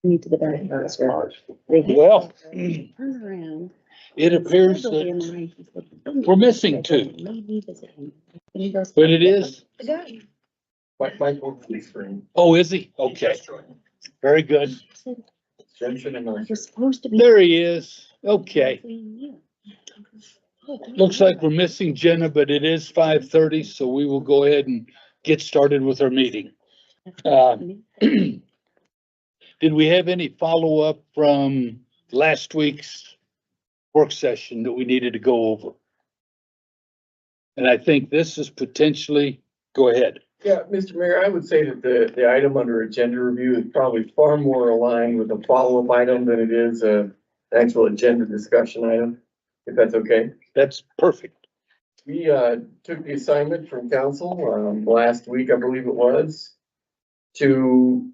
Me to the back of the store. Well, Turn around. it appears Go in that the night. He said, we're missing two, "Maybe visit him." And he goes, but it is. "The guy." Oh, is he? Okay, very good. I said, "I was supposed to be." There he is. Okay. between you." Looks like we're missing Jenna, but it is 5:30, so we will go ahead and get started with our meeting. Did we have any follow-up from last week's work session that we needed to go over? And I think this is potentially, go ahead. Yeah, Mr. Mayor, I would say that the item under agenda review is probably far more aligned with a follow-up item than it is a actual agenda discussion item, if that's okay. That's perfect. We took the assignment from council last week, I believe it was, to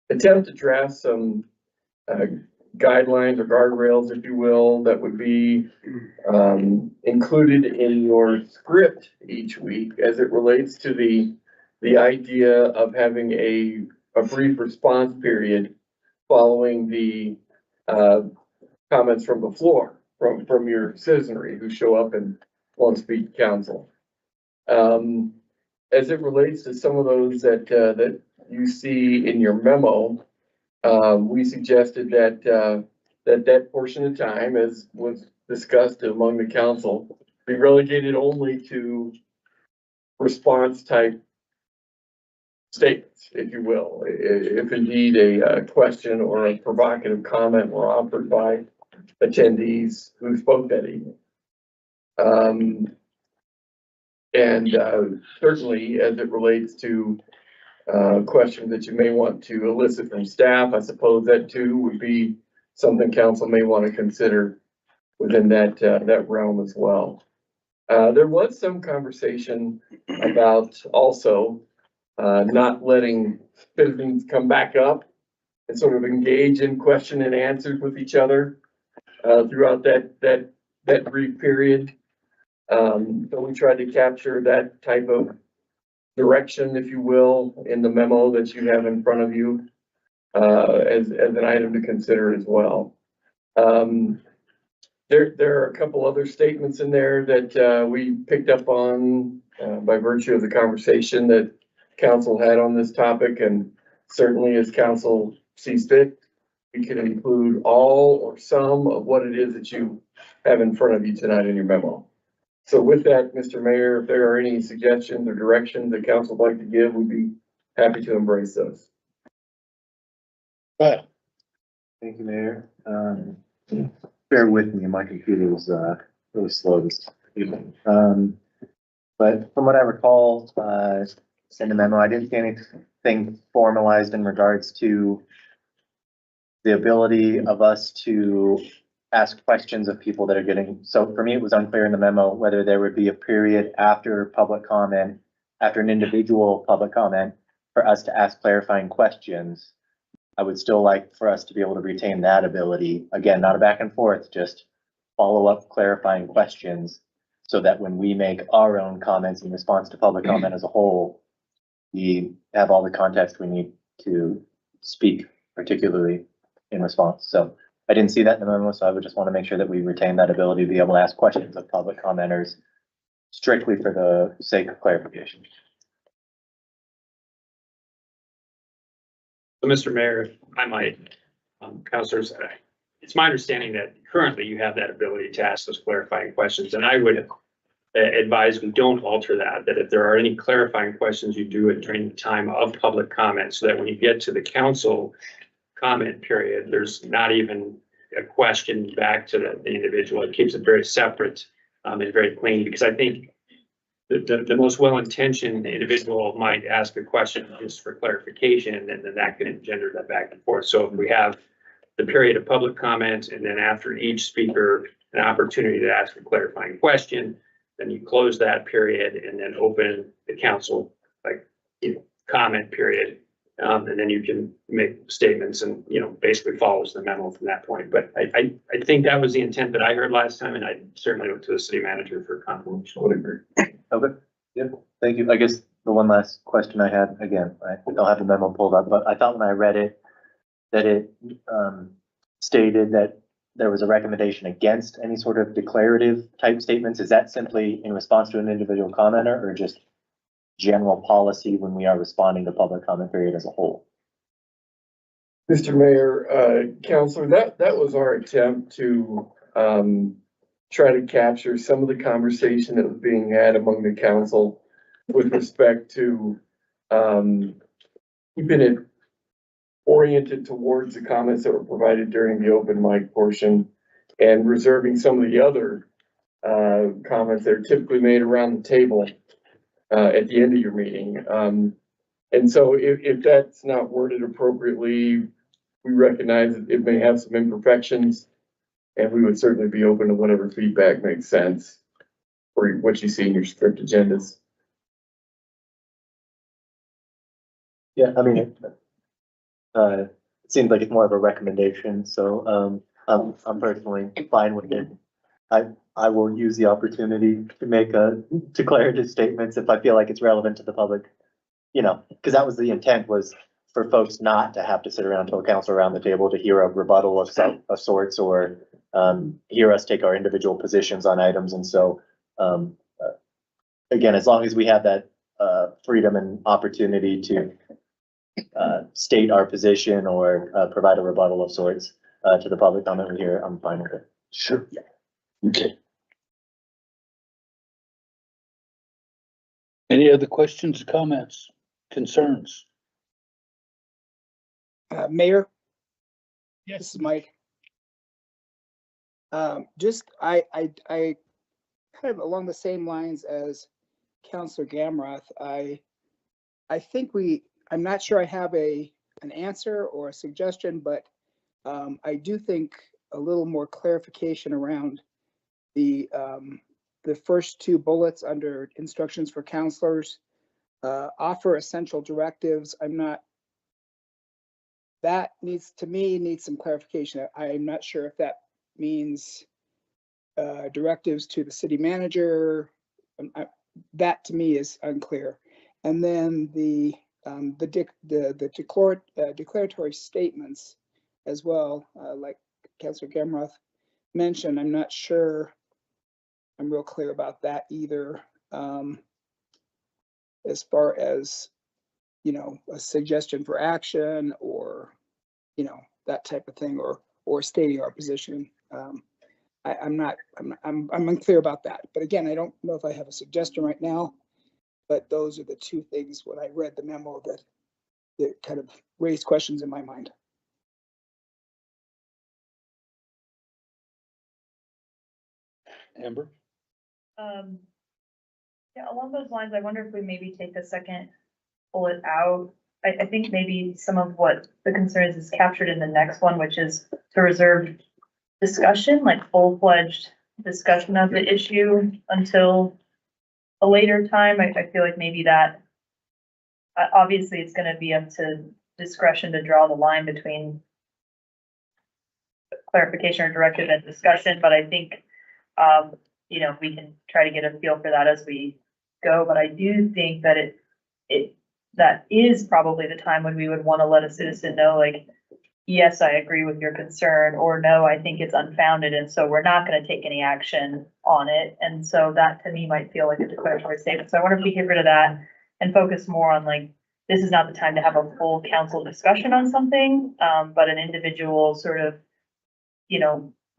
attempt to draft some guidelines or guardrails, if you will, that would be included in your script each week as it relates to the idea of having a brief response period following the comments from the floor, from your citizenry who show up and want to speak to council. As it relates to some of those that you see in your memo, we suggested that portion of time, as was discussed among the council, be relegated only to response type statements, if you will. If indeed a question or a provocative comment were offered by attendees who spoke that evening. Certainly as it relates to questions that you may want to elicit from staff, I suppose that too would be something council may want to consider within that realm as well. There was some conversation about also not letting citizens come back up and sort of engage in question and answers with each other throughout that brief period. So we tried to capture that type of direction, if you will, in the memo that you have in front of you as an item to consider as well. There are a couple other statements in there that we picked up on by virtue of the conversation that council had on this topic, and certainly as council sees fit, we can include all or some of what it is that you have in front of you tonight in your memo. So with that, Mr. Mayor, if there are any suggestions or directions that council would like to give, we'd be happy to embrace those. Right. Thank you, Mayor. Bear with me, my computer was really slow this evening. But from what I recall, in the memo, I didn't see anything formalized in regards to the ability of us to ask questions of people that are getting, so for me, it was unclear in the memo whether there would be a period after public comment, after an individual public comment, for us to ask clarifying questions. I would still like for us to be able to retain that ability. Again, not a back and forth, just follow up clarifying questions so that when we make our own comments in response to public comment as a whole, we have all the context we need to speak, particularly in response. So I didn't see that in the memo, so I would just want to make sure that we retain that ability to be able to ask questions of public commenters strictly for the sake of clarification. So, Mr. Mayor, if I might, councilors, it's my understanding that currently you have that ability to ask those clarifying questions, and I would advise we don't alter that if there are any clarifying questions, you do it during the time of public comment, so that when you get to the council comment period, there's not even a question back to the individual. It keeps it very separate and very clean, because I think the most well-intentioned individual might ask a question just for clarification, and then that can engender that back and forth. So if we have the period of public comment, and then after each speaker, an opportunity to ask a clarifying question, then you close that period and then open the council, comment period. And then you can make statements and, basically follows the memo from that point. But I think that was the intent that I heard last time, and I certainly went to the city manager for confirmation. Would agree. Okay, yeah, thank you. I guess the one last question I had, again, I don't have the memo pulled up, but I thought when I read it, that it, stated that there was a recommendation against any sort of declarative type statements. Is that simply in response to an individual commenter or just general policy when we are responding to public comment period as a whole? Mr. Mayor, Counselor, that was our attempt to, try to capture some of the conversation that was being had among the council with respect to, keeping it oriented towards the comments that were provided during the open mic portion and reserving some of the other, comments that are typically made around the table, at the end of your meeting. And so if that's not worded appropriately, we recognize that it may have some imperfections, and we would certainly be open to whatever feedback makes sense for what you see in your script agendas. Yeah, I mean, it seems like it's more of a recommendation, so, I'm personally fine with it. I will use the opportunity to make a declarative statements if I feel like it's relevant to the public. You know, because that was the intent, was for folks not to have to sit around to a council around the table to hear a rebuttal of some of sorts, or hear us take our individual positions on items. And so, again, as long as we have that freedom and opportunity to state our position or provide a rebuttal of sorts to the public comment we hear, I'm fine with it. Sure. Okay. Any other questions, comments, concerns? Mayor, Yes. this is Mike. Just, I kind of along the same lines as Counselor Gamroth, I think I'm not sure I have an answer or a suggestion, but I do think a little more clarification around the first two bullets under instructions for counselors, offer essential directives. That needs some clarification. I'm not sure if that means directives to the city manager. That to me is unclear. And then the declaratory statements as well, like Councilor Gamroth mentioned, I'm not sure I'm real clear about that either. As far as, a suggestion for action or, that type of thing, or stating our position. I'm unclear about that. But again, I don't know if I have a suggestion right now, but those are the two things when I read the memo that kind of raised questions in my mind. Amber? Yeah, along those lines, I wonder if we maybe take the second bullet out. I think maybe some of what the concerns is captured in the next one, which is to reserve discussion, like full-fledged discussion of the issue until a later time. I feel like maybe that, obviously it's gonna be up to discretion to draw the line between clarification or directive and discussion, but I think, we can try to get a feel for that as we go, but I do think that that is probably the time when we would want to let a citizen know, like, yes, I agree with your concern, or no, I think it's unfounded, and so we're not going to take any action on it. And so that to me might feel like a declaratory statement. So I wonder if we get rid of that and focus more on, like, this is not the time to have a full council discussion on something, but an individual sort of,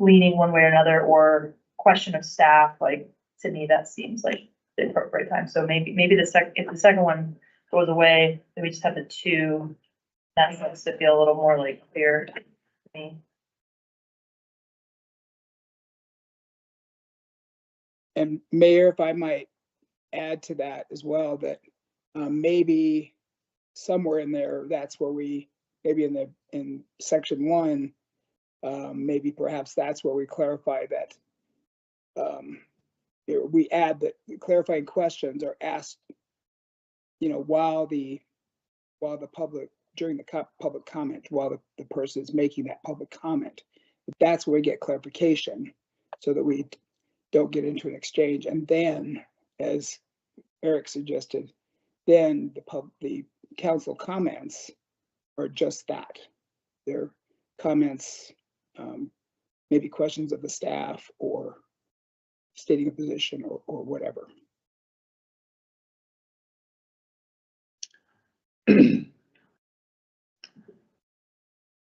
leaning one way or another, or question of staff. Like, to me, that seems like the appropriate time. So maybe if the second one goes away, then we just have the two. That starts to feel a little more like clear to me. And Mayor, if I might add to that as well, that maybe somewhere in there, that's where maybe in section 1, maybe perhaps that's where we clarify that we add that clarifying questions are asked, while the public, during the public comment, while the person is making that public comment. That's where we get clarification, so that we don't get into an exchange. And then, as Eric suggested, then the council comments are just that. their comments, maybe questions of the staff or stating a position or whatever.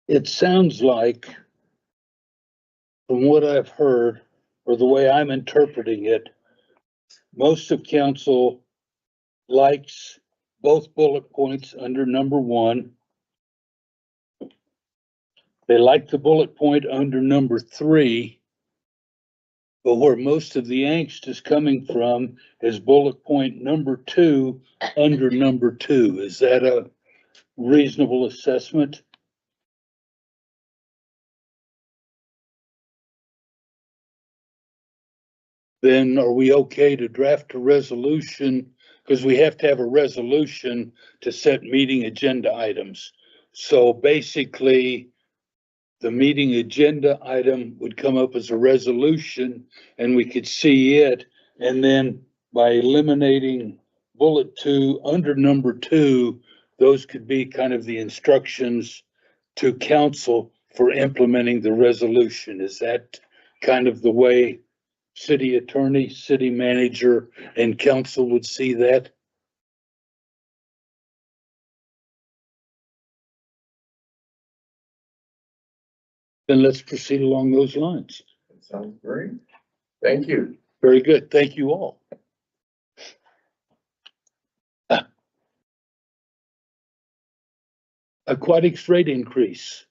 It sounds like, from what I've heard, or the way I'm interpreting it, most of council likes both bullet points under number 1. They like the bullet point under number 3. But where most of the angst is coming from is bullet point number 2 under number 2. Is that a reasonable assessment? Then are we okay to draft a resolution? Because we have to have a resolution to set meeting agenda items. So basically, the meeting agenda item would come up as a resolution and we could see it. And then by eliminating bullet 2 under number 2, those could be kind of the instructions to council for implementing the resolution. Is that kind of the way city attorney, city manager, and council would see that? Then let's proceed along those lines. Sounds great. Thank you. Very good. Thank you all. Aquatics rate increase.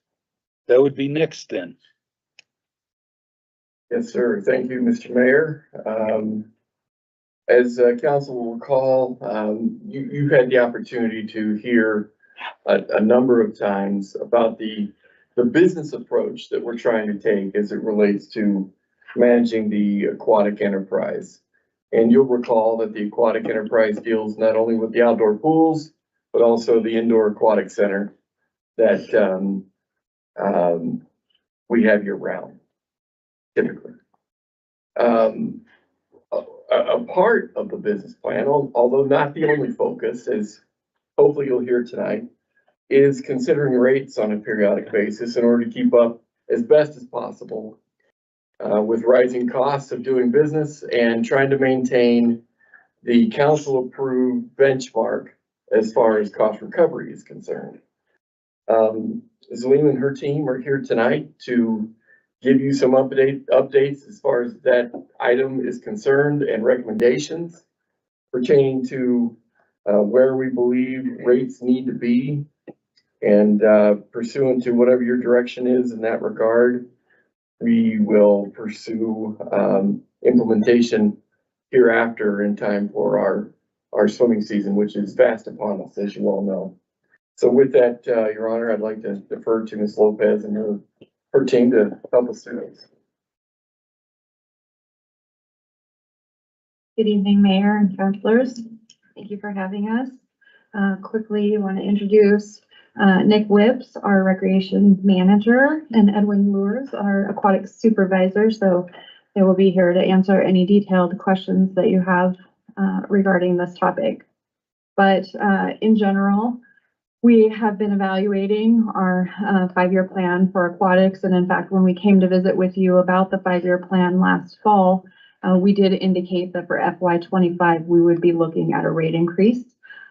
That would be next then. Yes, sir. Thank you, Mr. Mayor. As council will recall, you've had the opportunity to hear a number of times about the business approach that we're trying to take as it relates to managing the aquatic enterprise. And you'll recall that the aquatic enterprise deals not only with the outdoor pools, but also the indoor aquatic center that we have year round, typically. A part of the business plan, although not the only focus, as hopefully you'll hear tonight, is considering rates on a periodic basis in order to keep up as best as possible with rising costs of doing business and trying to maintain the council-approved benchmark as far as cost recovery is concerned. Zalina and her team are here tonight to give you some updates as far as that item is concerned and recommendations pertaining to where we believe rates need to be, and pursuant to whatever your direction is in that regard, we will pursue implementation hereafter in time for our swimming season, which is fast upon us, as you all know. So with that, Your Honor, I'd like to defer to Ms. Lopez and her team to help us through this. Good evening, Mayor and councilors. Thank you for having us. Quickly, I want to introduce Nick Whips, our recreation manager, and Edwin Lures, our aquatic supervisor. So they will be here to answer any detailed questions that you have regarding this topic. But in general, we have been evaluating our 5-year plan for aquatics. And in fact, when we came to visit with you about the 5-year plan last fall, we did indicate that for FY25, we would be looking at a rate increase.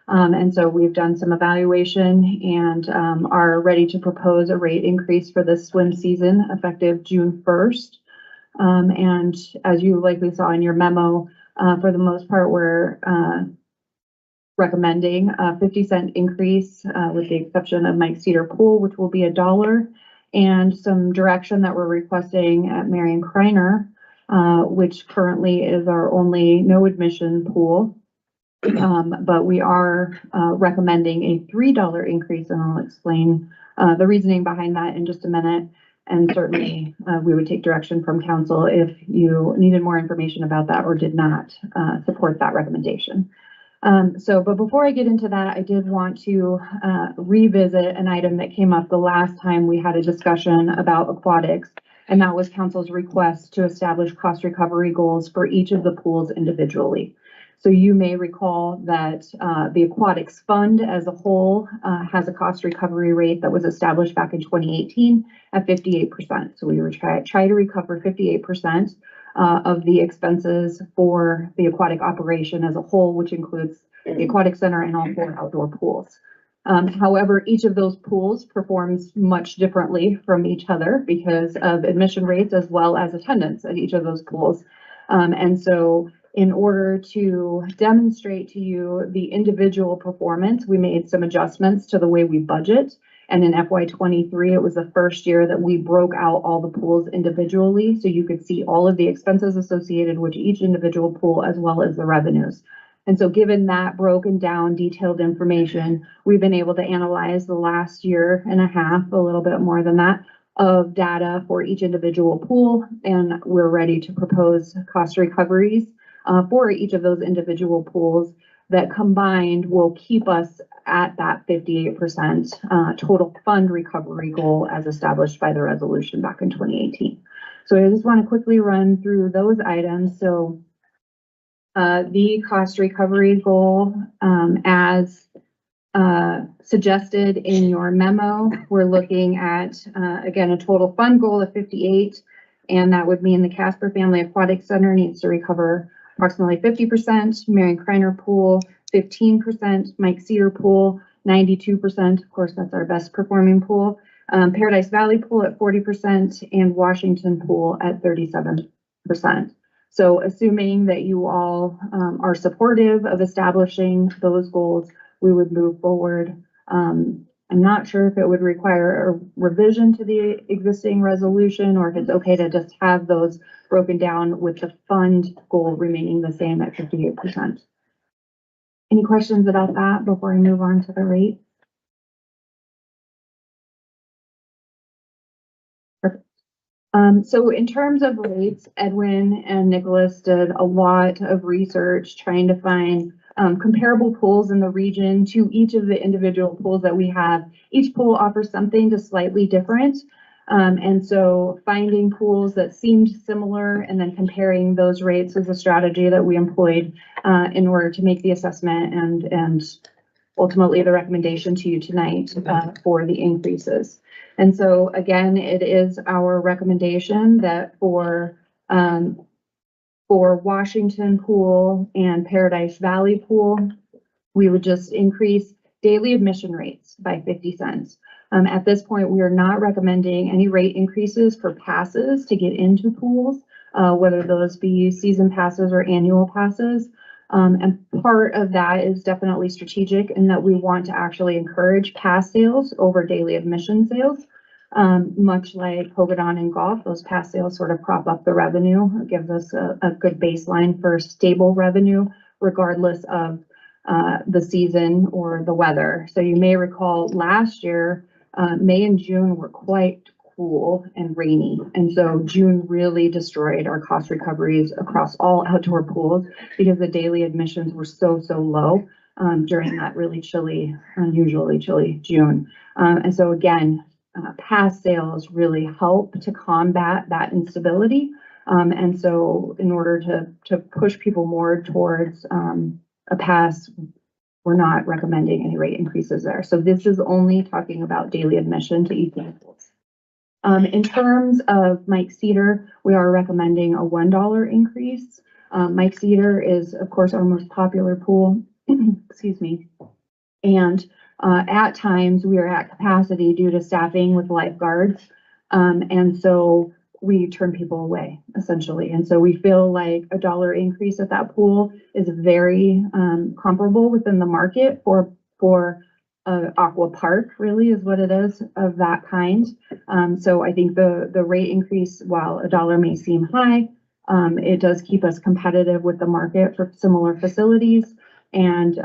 And so we've done some evaluation and are ready to propose a rate increase for this swim season effective June 1st. And as you likely saw in your memo, for the most part, we're recommending a 50-cent increase with the exception of Mike Cedar Pool, which will be $1, and some direction that we're requesting at Marion Kreiner, which currently is our only no admission pool. But we are recommending a $3 increase, and I'll explain the reasoning behind that in just a minute. And certainly we would take direction from council if you needed more information about that or did not support that recommendation. But before I get into that, I did want to revisit an item that came up the last time we had a discussion about aquatics, and that was council's request to establish cost recovery goals for each of the pools individually. So you may recall that the aquatics fund as a whole has a cost recovery rate that was established back in 2018 at 58%. So we were try to recover 58% of the expenses for the aquatic operation as a whole, which includes the aquatic center and all 4 outdoor pools. However, each of those pools performs much differently from each other because of admission rates as well as attendance at each of those pools. And so in order to demonstrate to you the individual performance, we made some adjustments to the way we budget. And in FY23, it was the first year that we broke out all the pools individually, so you could see all of the expenses associated with each individual pool as well as the revenues. And so given that broken down detailed information, we've been able to analyze the last year and a half, a little bit more than that, of data for each individual pool. And we're ready to propose cost recoveries for each of those individual pools that combined will keep us at that 58% total fund recovery goal as established by the resolution back in 2018. So I just want to quickly run through those items. So the cost recovery goal, as suggested in your memo, we're looking at, again, a total fund goal of 58, and that would mean the Casper Family Aquatic Center needs to recover approximately 50%, Marion Kreiner Pool 15%, Mike Cedar Pool 92%, of course that's our best performing pool, Paradise Valley Pool at 40%, and Washington Pool at 37%. So assuming that you all are supportive of establishing those goals, we would move forward. I'm not sure if it would require a revision to the existing resolution or if it's okay to just have those broken down with the fund goal remaining the same at 58%. Any questions about that before I move on to the rate? So in terms of rates, Edwin and Nicholas did a lot of research trying to find comparable pools in the region to each of the individual pools that we have. Each pool offers something just slightly different. And so finding pools that seemed similar and then comparing those rates was a strategy that we employed in order to make the assessment and ultimately the recommendation to you tonight for the increases. And so again, it is our recommendation that for Washington Pool and Paradise Valley Pool, we would just increase daily admission rates by 50 cents. At this point, we are not recommending any rate increases for passes to get into pools, whether those be season passes or annual passes. And part of that is definitely strategic in that we want to actually encourage pass sales over daily admission sales. Much like Hogadon and golf, those pass sales sort of prop up the revenue. It gives us a good baseline for stable revenue, regardless of the season or the weather. So you may recall last year, May and June were quite cool and rainy. And so June really destroyed our cost recoveries across all outdoor pools because the daily admissions were so low during that really chilly, unusually chilly June. And so again, pass sales really help to combat that instability. And so in order to push people more towards a pass, we're not recommending any rate increases there. So this is only talking about daily admission to each pools. In terms of Mike Cedar, we are recommending a $1 increase. Mike Cedar is, of course, our most popular pool. Excuse me. And at times we are at capacity due to staffing with lifeguards. And so we turn people away essentially. And so we feel like a $1 increase at that pool is very comparable within the market for aqua park, really is what it is of that kind. So I think the rate increase, while $1 may seem high, it does keep us competitive with the market for similar facilities. And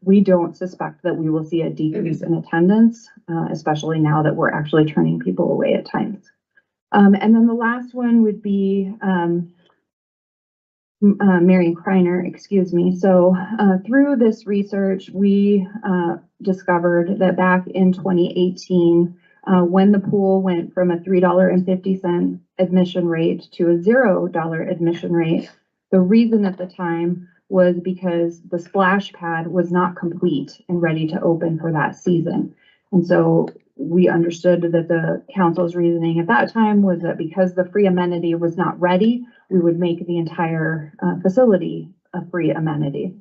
we don't suspect that we will see a decrease in attendance, especially now that we're actually turning people away at times. And then the last one would be Marion Kreiner, excuse me. So through this research, we discovered that back in 2018, when the pool went from a $3.50 admission rate to a $0 admission rate, The reason at the time was because the splash pad was not complete and ready to open for that season. And so we understood that the council's reasoning at that time was that because the free amenity was not ready, we would make the entire facility a free amenity.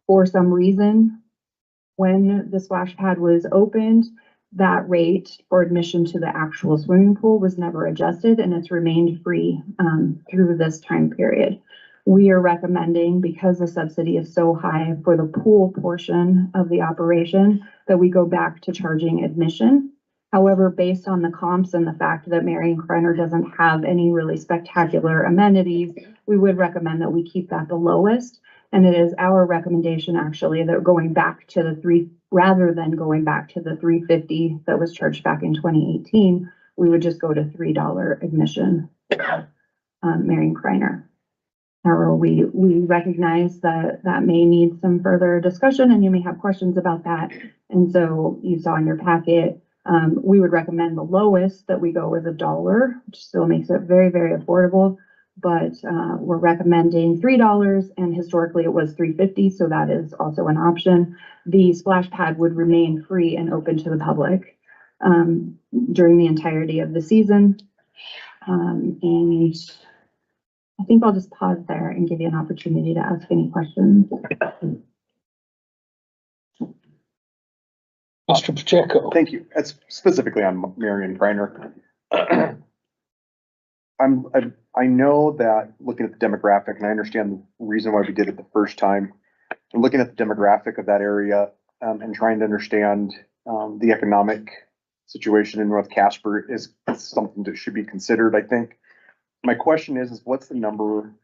For some reason, when the splash pad was opened, that rate for admission to the actual swimming pool was never adjusted, and it's remained free through this time period. We are recommending, because the subsidy is so high for the pool portion of the operation, that we go back to charging admission. However, based on the comps and the fact that Marion Kreiner doesn't have any really spectacular amenities, we would recommend that we keep that the lowest. And it is our recommendation, actually, that going back to the rather than going back to the $3.50 that was charged back in 2018, we would just go to $3 admission, Marion Kreiner. However, we recognize that that may need some further discussion, and you may have questions about that. And so you saw in your packet, we would recommend the lowest that we go with $1, which still makes it very, very affordable. But we're recommending $3, and historically it was $3.50, so that is also an option. The splash pad would remain free and open to the public during the entirety of the season. And I think I'll just pause there and give you an opportunity to ask any questions. Mr. Pacheco. Thank you. That's specifically on Marion Kreiner. I know that looking at the demographic, and I understand the reason why we did it the first time, and looking at the demographic of that area, and trying to understand the economic situation in North Casper is something that should be considered, I think. My question is what's the number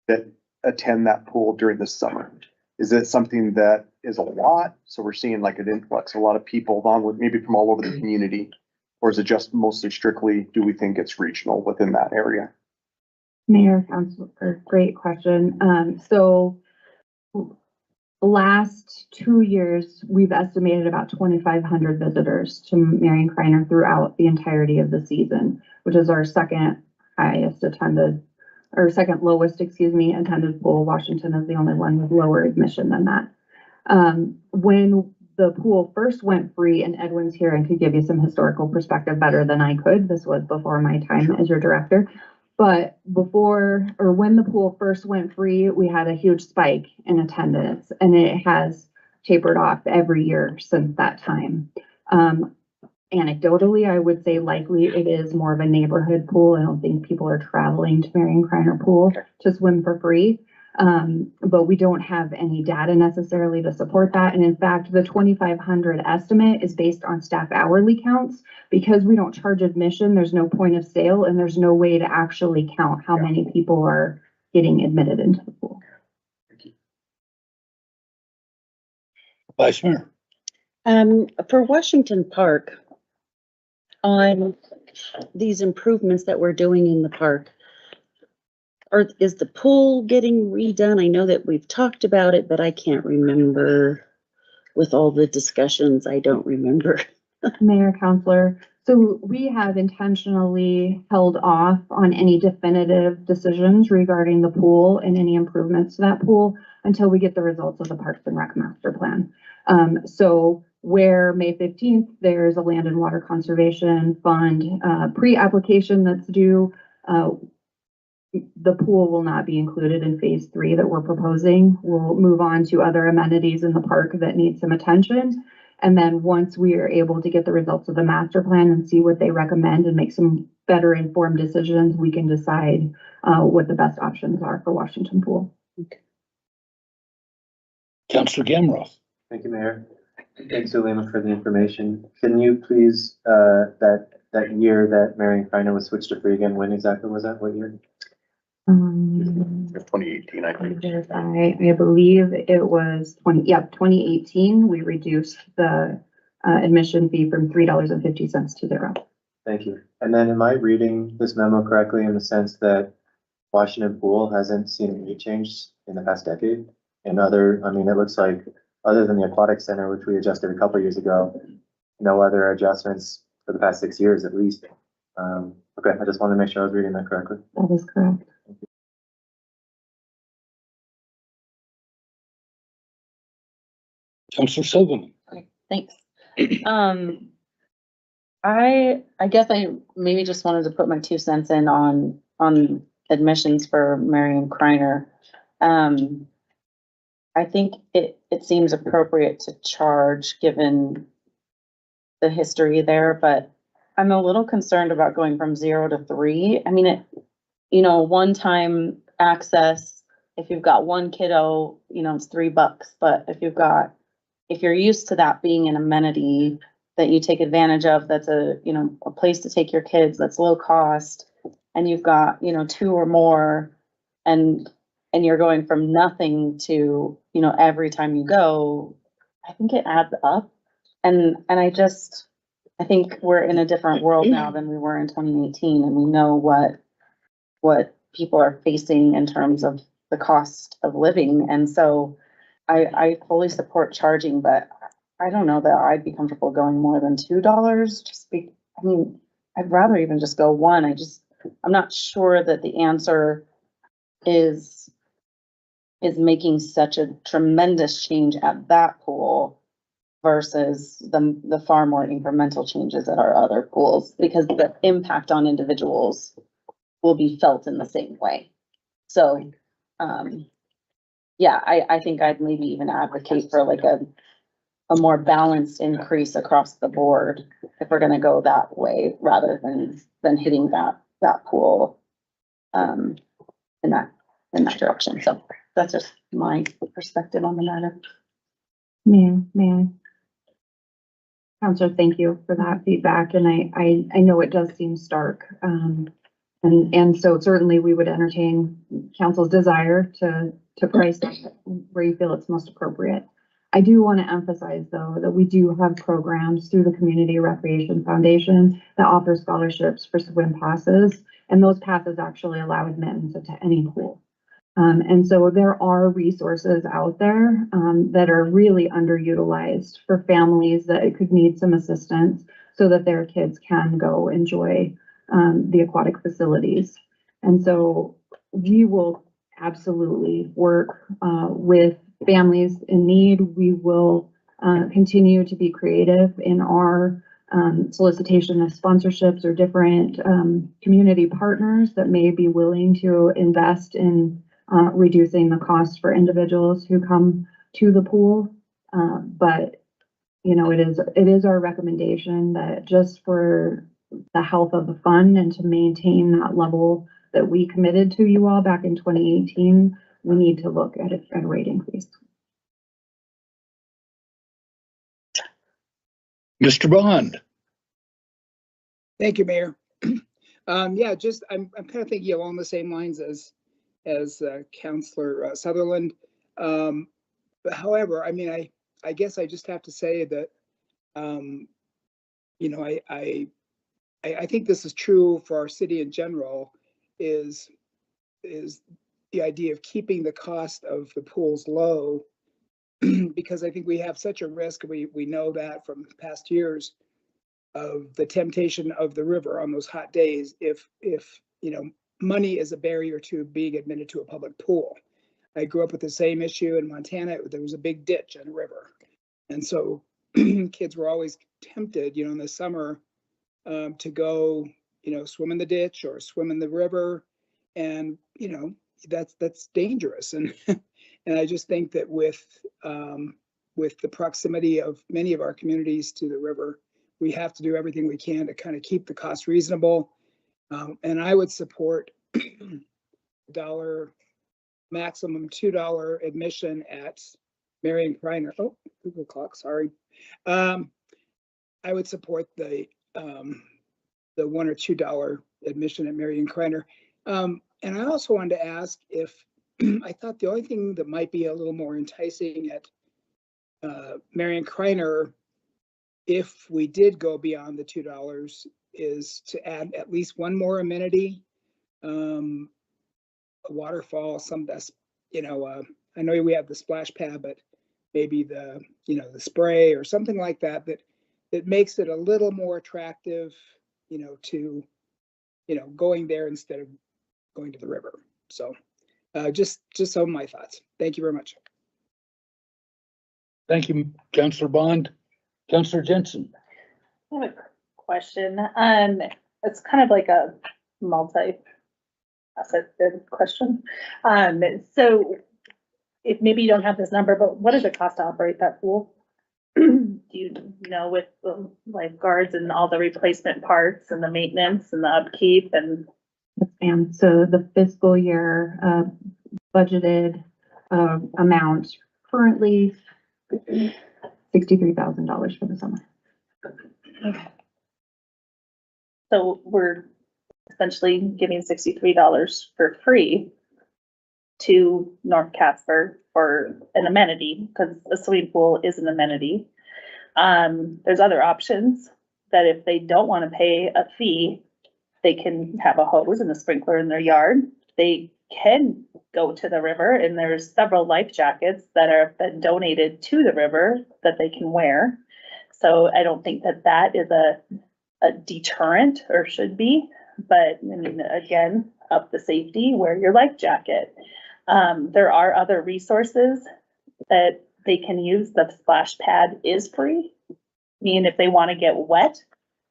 that attend that pool during the summer? Is it something that is a lot? So we're seeing like an influx, a lot of people along with maybe from all over the community, or is it just mostly strictly, do we think it's regional within that area? Mayor, Councilor, great question. So last 2 years, we've estimated about 2,500 visitors to Marion Kreiner throughout the entirety of the season, which is our second highest attended, or second lowest, attended pool. Washington is the only one with lower admission than that. When the pool first went free, and Edwin's here and could give you some historical perspective better than I could. This was before my time as your director. But when the pool first went free, we had a huge spike in attendance, and it has tapered off every year since that time. Anecdotally, I would say likely it is more of a neighborhood pool. I don't think people are traveling to Marion Kreiner Pool to swim for free. But we don't have any data necessarily to support that. And in fact, the 2,500 estimate is based on staff hourly counts. Because we don't charge admission, there's no point of sale, and there's no way to actually count how many people are getting admitted into the pool. Vice Mayor. For Washington Park, on these improvements that we're doing in the park, is the pool getting redone? I know that we've talked about it, but I can't remember with all the discussions. I don't remember. Mayor, Councilor, so we have intentionally held off on any definitive decisions regarding the pool and any improvements to that pool until we get the results of the Parks and Rec Master Plan. So where May 15th, there's a Land and Water Conservation Fund pre-application that's due. The pool will not be included in phase 3 that we're proposing. We'll move on to other amenities in the park that need some attention. And then once we are able to get the results of the master plan and see what they recommend and make some better informed decisions, we can decide what the best options are for Washington Pool. Councilor Gamroth. Thank you, Mayor. Thanks, Zulema, for the information. Can you please, that year that Marion Kreiner was switched to free again, when exactly was that? What year? 2018, I think. I believe it was 2018. We reduced the admission fee from $3.50 to $0. Thank you. And then am I reading this memo correctly in the sense that Washington Pool hasn't seen any change in the past decade? And it looks like other than the aquatic center, which we adjusted a couple years ago, no other adjustments for the past 6 years at least. Okay, I just wanted to make sure I was reading that correctly. That is correct. Counselor Silverman. Okay, thanks. I guess I maybe just wanted to put my 2 cents in on admissions for Marion Kreiner. I think it seems appropriate to charge given the history there, but I'm a little concerned about going from 0 to 3. I mean, one-time access, if you've got one kiddo, it's $3, but if you're used to that being an amenity that you take advantage of, that's a place to take your kids, that's low cost, and you've got, 2 or more, and you're going from nothing to, every time you go, I think it adds up. And I think we're in a different world now than we were in 2018, and we know what people are facing in terms of the cost of living. And so I fully support charging, but I don't know that I'd be comfortable going more than $2. I'd rather even just go 1. I'm not sure that the answer is making such a tremendous change at that pool versus the far more incremental changes at our other pools, because the impact on individuals will be felt in the same way. So, yeah, I think I'd maybe even advocate for like a more balanced increase across the board if we're gonna go that way, rather than hitting that pool in that direction. So that's just my perspective on the matter. Man. Counselor, thank you for that feedback, and I know it does seem stark. And so certainly we would entertain council's desire to price it where you feel it's most appropriate. I do want to emphasize, though, that we do have programs through the Community Recreation Foundation that offer scholarships for swim passes, and those passes actually allow admittance into any pool. And so there are resources out there that are really underutilized for families that could need some assistance so that their kids can go enjoy the aquatic facilities. And so we will absolutely work with families in need. We will continue to be creative in our solicitation of sponsorships or different community partners that may be willing to invest in reducing the cost for individuals who come to the pool. But it is our recommendation that just for the health of the fund and to maintain that level that we committed to you all back in 2018, we need to look at a rate increase. Mr. Bond. Thank you, Mayor. Yeah, I'm kind of thinking along the same lines as Councillor Sutherland. But however, I guess I just have to say that, I think this is true for our city in general, is the idea of keeping the cost of the pools low, because I think we have such a risk. We know that from past years of the temptation of the river on those hot days, if money is a barrier to being admitted to a public pool. I grew up with the same issue in Montana. There was a big ditch on a river. And so kids were always tempted, in the summer to go, swim in the ditch or swim in the river. And, that's dangerous. And, and I just think that with the proximity of many of our communities to the river, we have to do everything we can to kind of keep the cost reasonable. And I would support maximum $2 admission at Marion Kreiner. Oh, Google clock, sorry. I would support the $1 or $2 admission at Marion Kreiner. And I also wanted to ask if I thought the only thing that might be a little more enticing at Marion Kreiner, if we did go beyond the $2, is to add at least one more amenity, a waterfall, I know we have the splash pad, but maybe the spray or something like that makes it a little more attractive, to going there instead of going to the river. So just some of my thoughts. Thank you very much. Thank you, Counselor Bond. Counselor Jensen. I have a question. It's kind of like a multi-faceted question. So if maybe you don't have this number, but what does it cost to operate that pool? Do you know, with the lifeguards and all the replacement parts and the maintenance and the upkeep and? And so the fiscal year, budgeted, amount currently $63,000 for the summer. So we're essentially giving $63 for free to North Casper for an amenity, because a swimming pool is an amenity. There's other options that if they don't want to pay a fee, they can have a hose and a sprinkler in their yard. They can go to the river, and there's several life jackets that are been donated to the river that they can wear. So I don't think that that is a deterrent, or should be, but I mean, again, up the safety, wear your life jacket. There are other resources that they can use. The splash pad is free. I mean, if they want to get wet,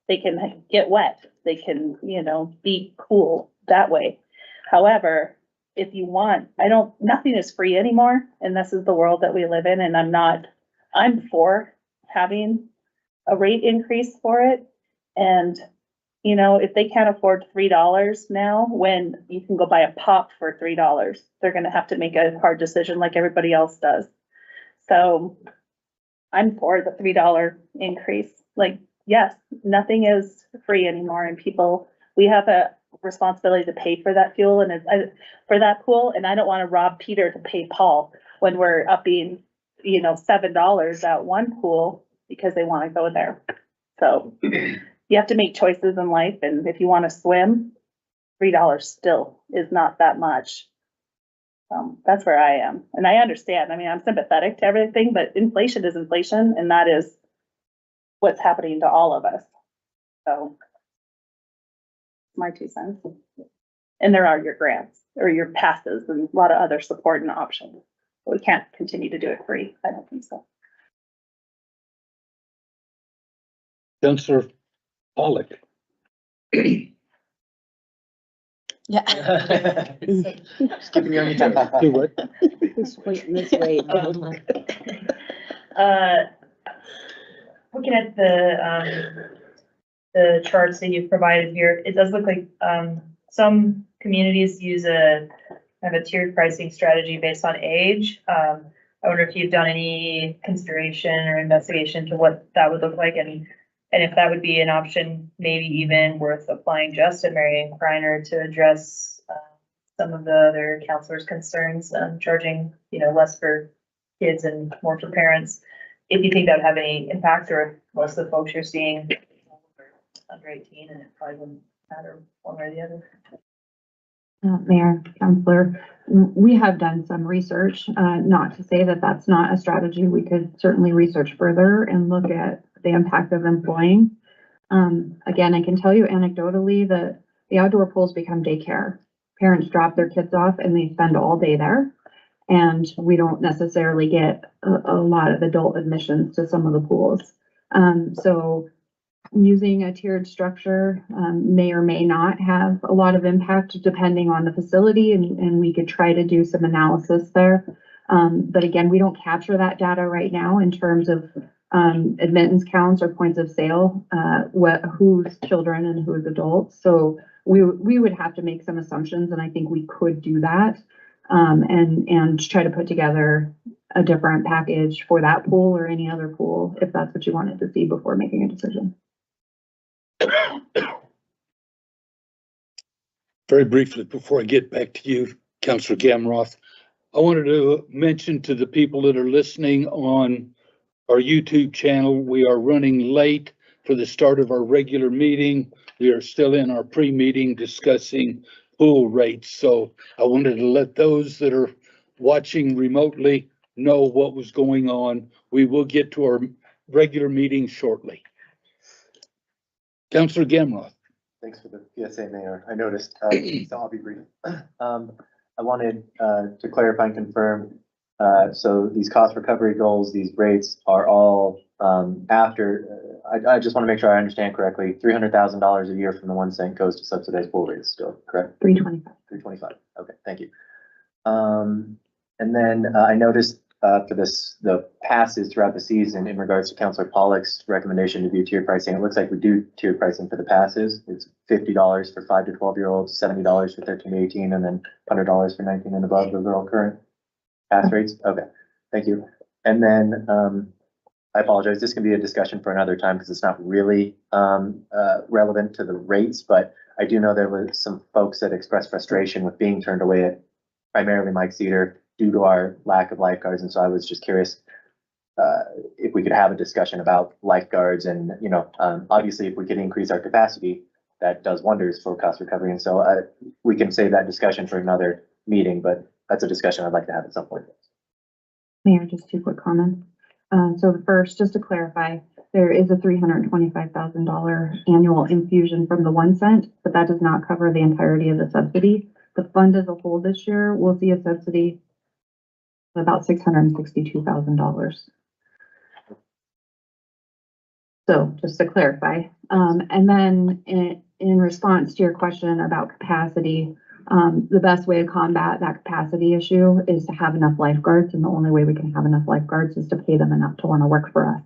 they can get wet. They can, you know, be cool that way. However, if you want, nothing is free anymore, and this is the world that we live in, and I'm for having a rate increase for it. And, you know, if they can't afford $3 now, when you can go buy a pop for $3, they're gonna have to make a hard decision like everybody else does. So I'm for the $3 increase. Like, yes, nothing is free anymore, and we have a responsibility to pay for that fuel and for that pool. And I don't want to rob Peter to pay Paul when we're upping, you know, $7 at one pool because they want to go there. So you have to make choices in life. And if you want to swim, $3 still is not that much. That's where I am. And I understand. I mean, I'm sympathetic to everything, but inflation is inflation, and that is what's happening to all of us. So my 2 cents. And there are your grants or your passes and a lot of other support and options. We can't continue to do it free. I don't think so. Counselor Pollock. Yeah. Just giving you any time. Do what? Just waiting this way. Looking at the charts that you've provided here, it does look like, some communities use a kind of a tiered pricing strategy based on age. I wonder if you've done any consideration or investigation to what that would look like, and if that would be an option, maybe even worth applying just to Marion Kreiner to address some of the other counselors' concerns, charging, you know, less for kids and more for parents. If you think that would have any impact, or if most of the folks you're seeing are under 18, and it probably wouldn't matter one way or the other. Mayor, Counselor, we have done some research, not to say that that's not a strategy. We could certainly research further and look at the impact of employing. Again, I can tell you anecdotally that the outdoor pools become daycare. Parents drop their kids off and they spend all day there. And we don't necessarily get a lot of adult admissions to some of the pools. So using a tiered structure may or may not have a lot of impact depending on the facility, and we could try to do some analysis there. But again, we don't capture that data right now in terms of admittance counts or points of sale, who's children and who's adults. So we would have to make some assumptions, and I think we could do that and try to put together a different package for that pool or any other pool if that's what you wanted to see before making a decision. Very briefly, before I get back to you, Councilor Gamroth, I wanted to mention to the people that are listening on our YouTube channel, we are running late for the start of our regular meeting. We are still in our pre-meeting discussing pool rates. So I wanted to let those that are watching remotely know what was going on. We will get to our regular meeting shortly. Councilor Gamroth. Thanks for the PSA, Mayor. I noticed, so I'll be brief. I wanted to clarify and confirm, So these cost recovery goals, these rates are all, I just want to make sure I understand correctly, $300,000 a year from the 1 cent goes to subsidized pool rates still, correct? 325. 325, okay, thank you. And then I noticed for the passes throughout the season in regards to Councilor Pollock's recommendation to do tier pricing, it looks like we do tier pricing for the passes. It's $50 for 5 to 12-year-olds, $70 for 13 to 18, and then $100 for 19 and above. Those are all current pass rates? Okay, thank you. And then I apologize, this can be a discussion for another time because it's not really relevant to the rates, but I do know there was some folks that expressed frustration with being turned away at primarily Mike Cedar due to our lack of lifeguards. And so I was just curious if we could have a discussion about lifeguards and, obviously if we could increase our capacity, that does wonders for cost recovery. And so we can save that discussion for another meeting, but that's a discussion I'd like to have at some point. Mayor, just 2 quick comments. So the first, just to clarify, there is a $325,000 annual infusion from the 1 cent, but that does not cover the entirety of the subsidy. The fund as a whole this year will see a subsidy of about $662,000. So just to clarify, and then in response to your question about capacity, the best way to combat that capacity issue is to have enough lifeguards, and the only way we can have enough lifeguards is to pay them enough to want to work for us.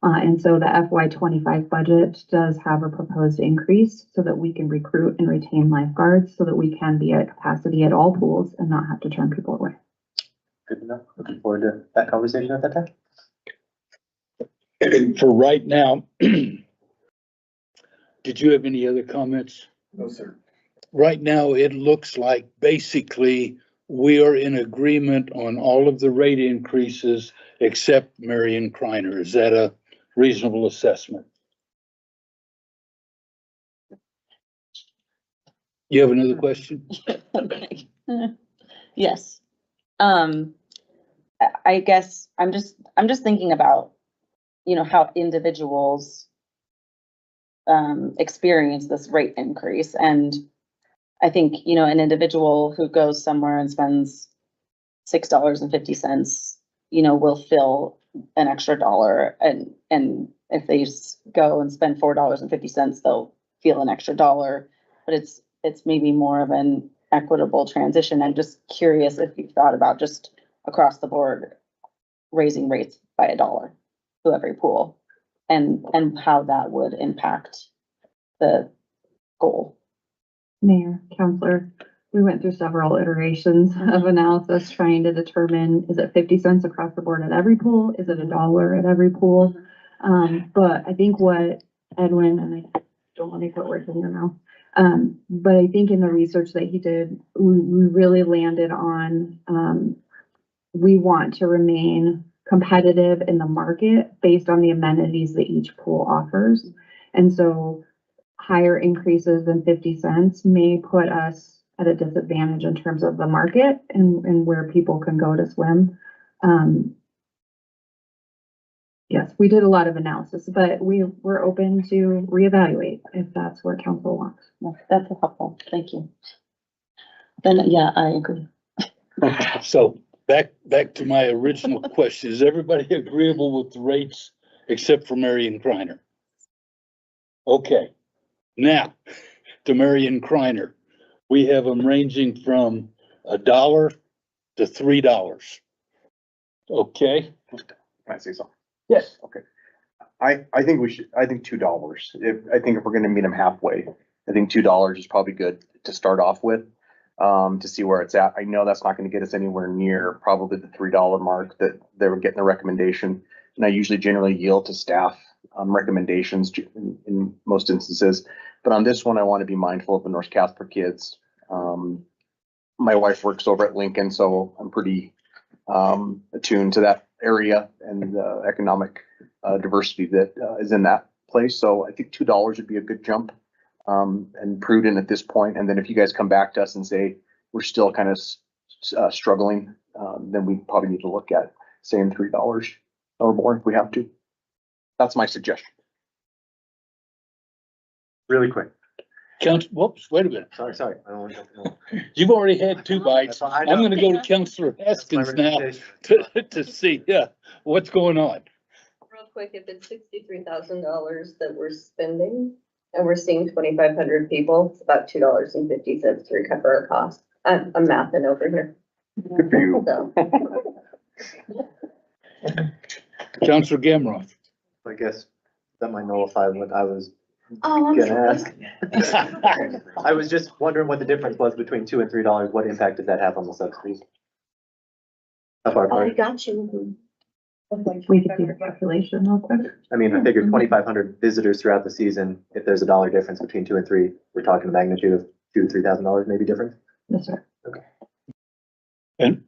And so the FY25 budget does have a proposed increase so that we can recruit and retain lifeguards so that we can be at capacity at all pools and not have to turn people away. Good enough. Looking forward to that conversation at that time. For right now, did you have any other comments? No, sir. Right now, it looks like basically we are in agreement on all of the rate increases except Marion Kreiner. Is that a reasonable assessment? You have another question? Okay. Yes. I guess I'm just thinking about, how individuals experience this rate increase. And I think, an individual who goes somewhere and spends $6.50, will feel an extra dollar. And if they go and spend $4.50, they'll feel an extra dollar. But it's maybe more of an equitable transition. I'm just curious if you've thought about just across the board raising rates by $1 to every pool and how that would impact the goal. Mayor, Counselor, we went through several iterations of analysis trying to determine, is it 50 cents across the board at every pool? Is it $1 at every pool? But I think what Edwin, and I don't want to put words in your mouth, but I think in the research that he did, we really landed on, we want to remain competitive in the market based on the amenities that each pool offers. And so higher increases than 50 cents may put us at a disadvantage in terms of the market and where people can go to swim. Yes, we did a lot of analysis, but we're open to reevaluate if that's what council wants. That's helpful. Thank you. Then, yeah, I agree. So back to my original question. Is everybody agreeable with the rates except for Marion Kreiner? Okay. Now, to Marion Kreiner, we have them ranging from $1 to $3. Okay? Can I say something? Yes. Okay. I think I think $2. I think if we're gonna meet them halfway, I think $2 is probably good to start off with, to see where it's at. I know that's not gonna get us anywhere near probably the $3 mark that they were getting the recommendation. And I usually generally yield to staff, recommendations in most instances. But on this one, I want to be mindful of the North Casper kids. My wife works over at Lincoln, so I'm pretty attuned to that area and the economic diversity that is in that place. So I think $2 would be a good jump, and prudent at this point. And then if you guys come back to us and say we're still kind of struggling, then we probably need to look at saying $3 or more if we have to. That's my suggestion. Really quick. Whoops, wait a minute. Sorry. I don't want to. You've already had 2 bites. That's I'm fine. I know. gonna go to Counselor That's my Haskins now recommendation. to see, what's going on. Real quick, if it's $63,000 that we're spending and we're seeing 2,500 people, it's about $2.50 to recover our costs. I'm mathing over here. Good for you. So, Counselor Gamroth. I guess that might nullify what I was oh, I'm gonna sorry. ask. I was just wondering what the difference was between $2 and $3. What impact did that have on the subsidies? How far I apart? got you. We could do the calculation real quick. I mean, I figured 2,500 visitors throughout the season. If there's a dollar difference between 2 and 3, we're talking a magnitude of $2,000 to $3,000 maybe difference. Yes, sir. And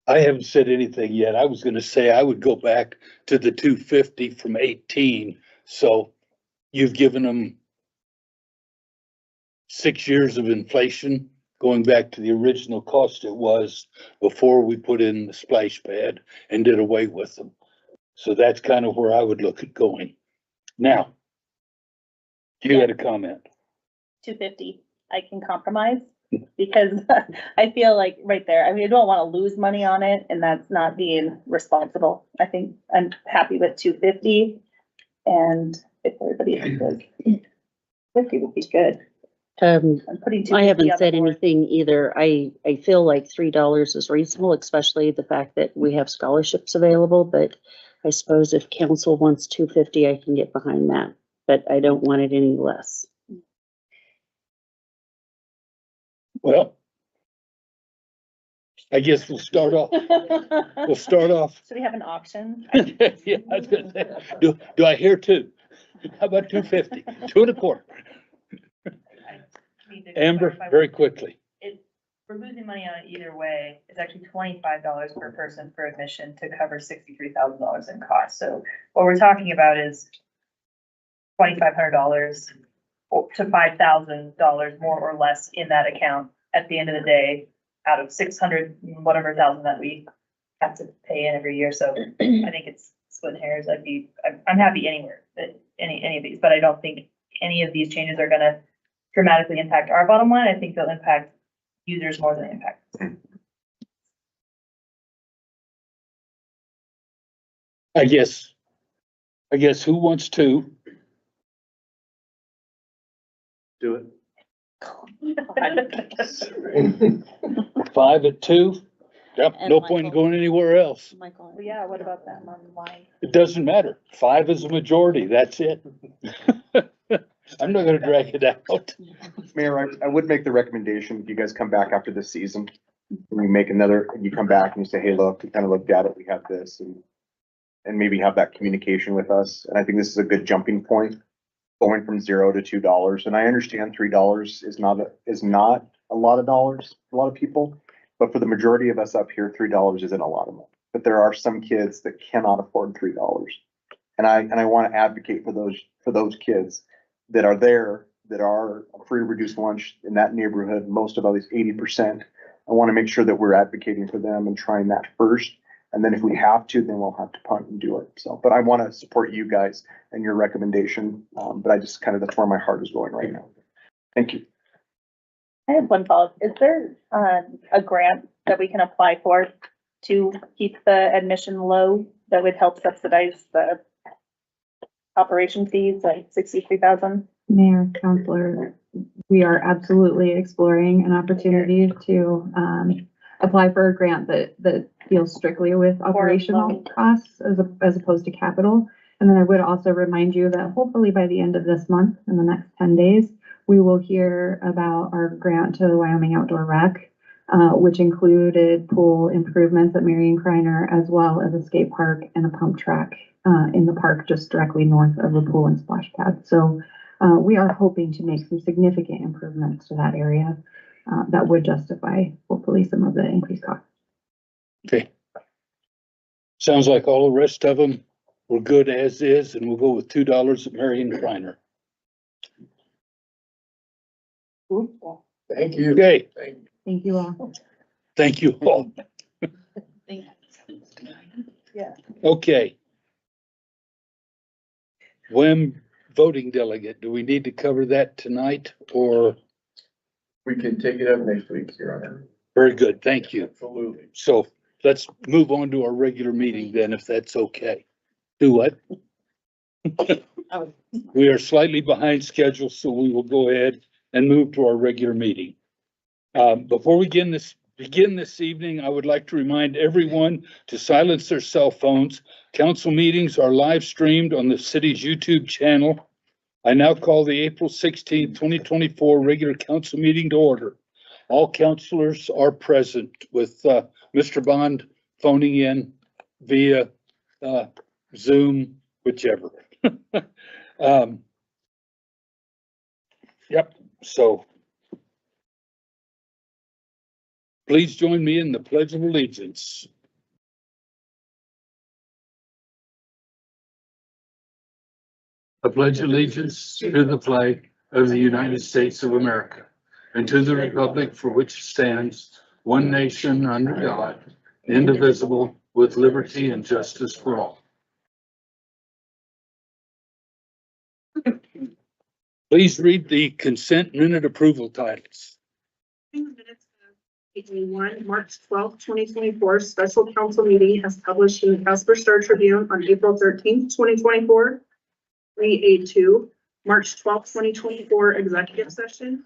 I haven't said anything yet. I was gonna say I would go back to the 250 from 18. So you've given them 6 years of inflation, going back to the original cost it was before we put in the splash pad and did away with them. So that's kind of where I would look at going. Now, you had a comment. 250, I can compromise because I feel like right there, I mean, I don't want to lose money on it and that's not being responsible. I think I'm happy with 250 and if everybody is good, 50 would be good. I'm putting 250 I haven't on the said board. anything either. I feel like $3 is reasonable, especially the fact that we have scholarships available, but I suppose if council wants 250, I can get behind that, but I don't want it any less. Well, I guess we'll start off. We'll start off. Should we have an auction? Yeah, I was gonna say, do I hear 2? How about 250? 2 and a quarter. Need to Amber, clarify very quickly. We're losing money on it either way. It's actually $25 per person for admission to cover $63,000 in costs. So what we're talking about is $2,500 to $5,000 more or less in that account at the end of the day, out of 600 whatever thousand that we have to pay in every year. So I think it's splitting hairs. I'm happy anywhere, that any of these, but I don't think any of these changes are gonna dramatically impact our bottom line. I think they'll impact users more than they impact us. I guess who wants 2? Do it. 5 at 2? Yep, And no point in Michael. going anywhere else. Michael. Well, yeah, what about that on the line? It doesn't matter. 5 is a majority. That's it. I'm not gonna drag it out. Mayor, I would make the recommendation, if you guys come back after this season, and you make another, and you come back and you say, hey, look, we kind of looked at it, we have this, and maybe have that communication with us. And I think this is a good jumping point, going from $0 to $2. And I understand $3 is not a lot of dollars, for a lot of people, but for the majority of us up here, $3 isn't a lot of money. But there are some kids that cannot afford $3. And I want to advocate for those kids that are there, that are a free reduced lunch in that neighborhood, most of all these 80%. I want to make sure that we're advocating for them and trying that first. And then if we have to, then we'll have to punt and do it. So, but I want to support you guys and your recommendation. But I just that's where my heart is going right now. Thank you. I have one follow-up. Is there a grant that we can apply for to keep the admission low that would help subsidize the operation fees, like 63,000? Mayor, Counselor, we are absolutely exploring an opportunity to apply for a grant that deals strictly with operational costs as opposed to capital. And then I would also remind you that hopefully by the end of this month, in the next 10 days, we will hear about our grant to the Wyoming Outdoor Rec, which included pool improvements at Marion Kreiner, as well as a skate park and a pump track in the park just directly north of the pool and splash pad. So we are hoping to make some significant improvements to that area that would justify hopefully some of the increased costs. Okay. Sounds like all the rest of them were good as is, and we'll go with $2 at Marion Kreiner. Thank you. Okay, Thank you all. thank you all. Yeah. Okay. When voting delegate, do we need to cover that tonight or? We can take it up next week, Your Honor. Very good, thank you. Absolutely. So let's move on to our regular meeting then, if that's okay. Do what? We are slightly behind schedule, so we will go ahead and move to our regular meeting. Before we begin this evening, I would like to remind everyone to silence their cell phones. Council meetings are live streamed on the city's YouTube channel. I now call the April 16th, 2024 regular council meeting to order. All councilors are present with Mr. Bond phoning in via Zoom, whichever. Yep, so please join me in the Pledge of Allegiance. I pledge allegiance to the flag of the United States of America and to the republic for which it stands, one nation under God, indivisible, with liberty and justice for all. Please read the consent minute approval titles. Minutes of April 1, March 12th, 2024, special council meeting as published in the Casper Star Tribune on April 13th, 2024. 3A2, March 12th, 2024, executive session.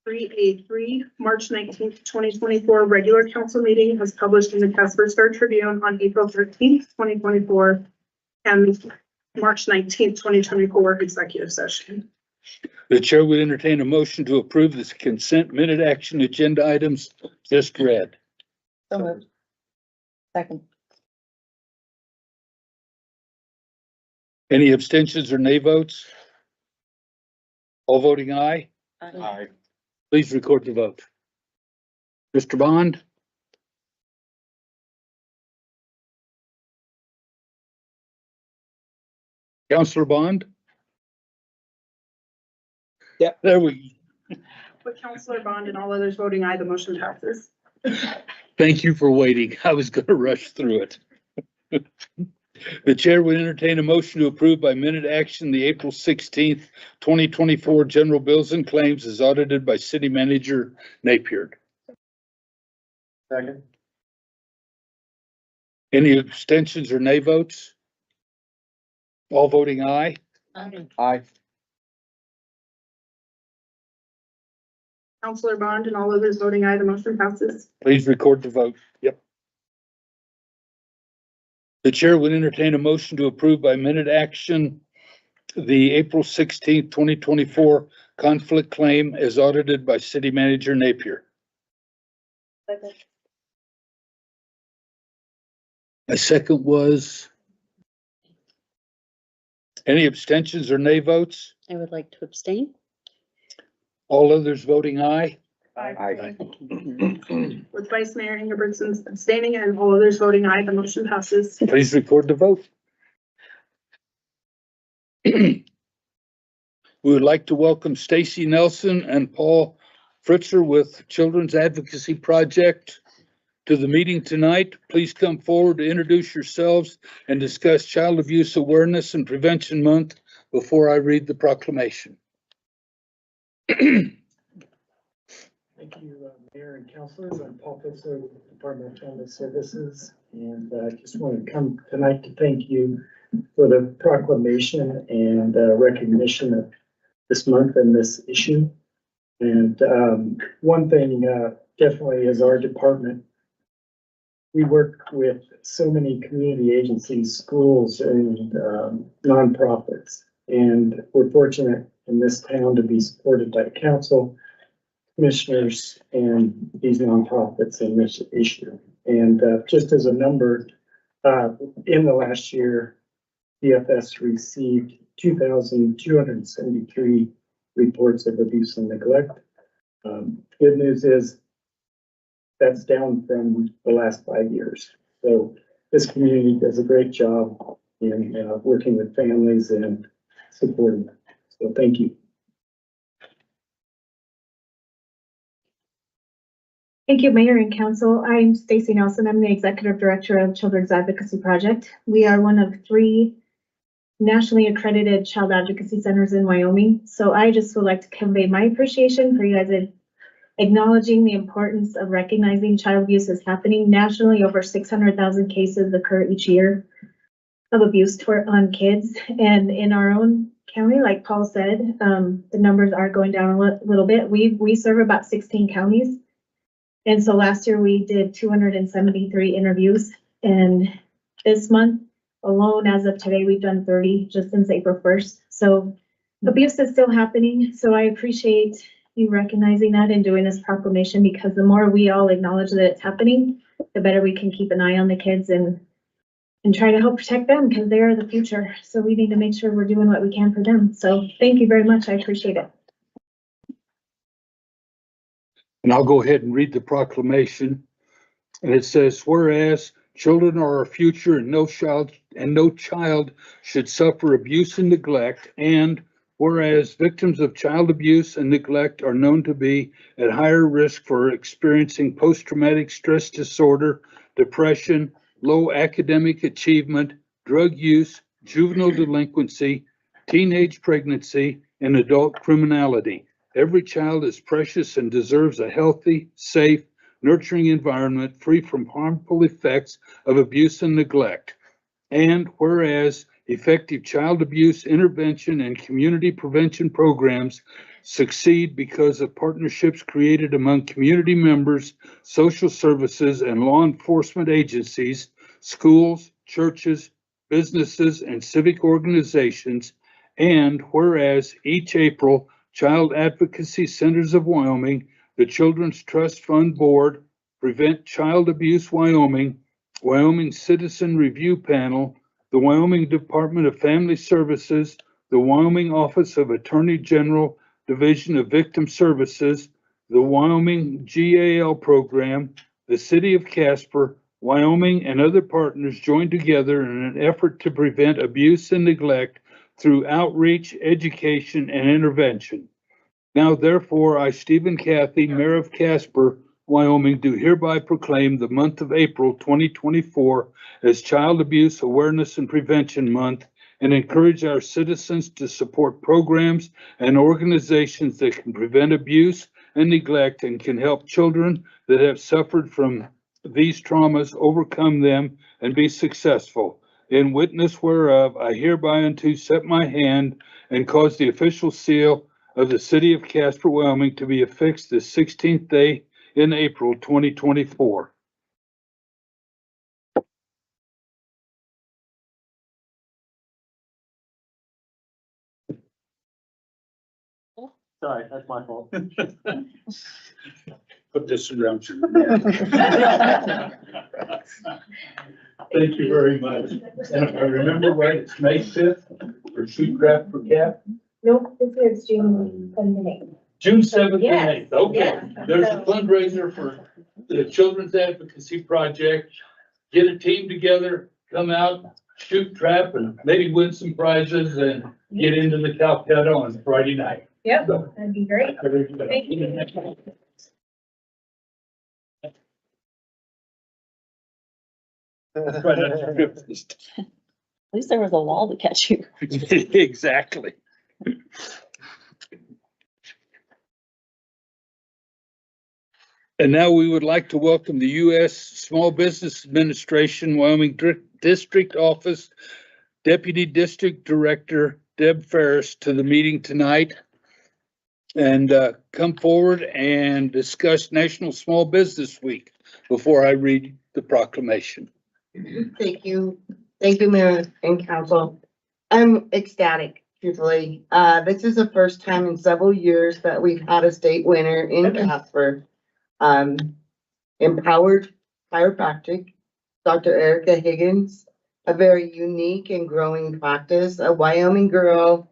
3A3, March 19th, 2024, regular council meeting as published in the Casper Star Tribune on April 13th, 2024, and March 19th, 2024, executive session. The chair would entertain a motion to approve this consent minute action agenda items just read. So moved. Second. Any abstentions or nay votes? All voting aye. Aye. Please record the vote. Mr. Bond? Counselor Bond? Yep. There we, With Councilor Bond and all others voting aye, the motion passes. thank you for waiting. I was gonna rush through it. The chair would entertain a motion to approve by minute action the April 16th, 2024 general bills and claims as audited by City Manager Napier. Second. Any abstentions or nay votes? All voting aye. Aye. Councilor Bond and all others voting aye, the motion passes. Please record the vote. Yep. The chair would entertain a motion to approve by minute action the April 16th, 2024 conflict claim as audited by City Manager Napier. A second was. Any abstentions or nay votes? I would like to abstain. All others voting aye. Aye. With Vice Mayor Ingebrigtsen abstaining and all others voting aye, the motion passes. Please record the vote. We would like to welcome Stacy Nelson and Paul Fritzer with Children's Advocacy Project to the meeting tonight. Please come forward to introduce yourselves and discuss Child Abuse Awareness and Prevention Month before I read the proclamation. Thank you, Mayor and Councilors. I'm Paul Fitzer with the Department of Family Services, and I just want to come tonight to thank you for the proclamation and recognition of this month and this issue. And one thing definitely is our department. We work with so many community agencies, schools, and nonprofits, and we're fortunate in this town to be supported by the council, commissioners, and these nonprofits in this issue. And just as a number, in the last year, DFS received 2,273 reports of abuse and neglect. Good news is that's down from the last 5 years. So this community does a great job in working with families and supporting them. So thank you. Thank you, Mayor and Council. I'm Stacy Nelson. I'm the Executive Director of Children's Advocacy Project. We are one of 3 nationally accredited child advocacy centers in Wyoming. So I just would like to convey my appreciation for you guys acknowledging the importance of recognizing child abuse is happening nationally. Over 600,000 cases occur each year of abuse on kids. And in our own county, like Paul said, the numbers are going down a little bit. We serve about 16 counties. And so last year we did 273 interviews, and this month alone, as of today, we've done 30 just since April 1st. So abuse is still happening. So I appreciate you recognizing that and doing this proclamation, because the more we all acknowledge that it's happening, the better we can keep an eye on the kids and try to help protect them, because they are the future. So we need to make sure we're doing what we can for them. So thank you very much. I appreciate it. And I'll go ahead and read the proclamation. And it says, whereas children are our future and no child should suffer abuse and neglect. And whereas victims of child abuse and neglect are known to be at higher risk for experiencing post-traumatic stress disorder, depression, low academic achievement, drug use, juvenile delinquency, teenage pregnancy, and adult criminality. Every child is precious and deserves a healthy, safe, nurturing environment free from harmful effects of abuse and neglect. And whereas effective child abuse intervention and community prevention programs succeed because of partnerships created among community members, social services, and law enforcement agencies, schools, churches, businesses, and civic organizations. And whereas each April, Child Advocacy Centers of Wyoming, the Children's Trust Fund Board, Prevent Child Abuse Wyoming, Wyoming Citizen Review Panel, the Wyoming Department of Family Services, the Wyoming Office of Attorney General, Division of Victim Services, the Wyoming GAL Program, the City of Casper, Wyoming, and other partners joined together in an effort to prevent abuse and neglect through outreach, education, and intervention. Now, therefore, I, Stephen Cathy, Mayor of Casper, Wyoming, do hereby proclaim the month of April 2024 as Child Abuse Awareness and Prevention Month, and encourage our citizens to support programs and organizations that can prevent abuse and neglect and can help children that have suffered from these traumas overcome them and be successful. In witness whereof, I hereby unto set my hand and cause the official seal of the City of Casper, Wyoming to be affixed the 16th day in April 2024. Sorry, that's my fault. Put this around your neck. Thank you very much. And if I remember right, it's May 5th for Shoot Craft for Cap. Nope, this is June 7th. June 7th and Yes, 8th. Okay, yes. there's a fundraiser for the Children's Advocacy Project. Get a team together, come out, shoot trap, and maybe win some prizes and get into the Calcutta on Friday night. Yep, So, that'd be great. Thank you. Right, that's good. At least there was a wall to catch you. Exactly. And now we would like to welcome the U.S. Small Business Administration Wyoming District Office Deputy District Director Deb Ferris to the meeting tonight, and come forward and discuss National Small Business Week before I read the proclamation. Thank you. Thank you, Mayor and Council. I'm ecstatic, truthfully. This is the first time in several years that we've had a state winner in Casper. Empowered Chiropractic, Dr. Erica Higgins, a very unique and growing practice, a Wyoming girl.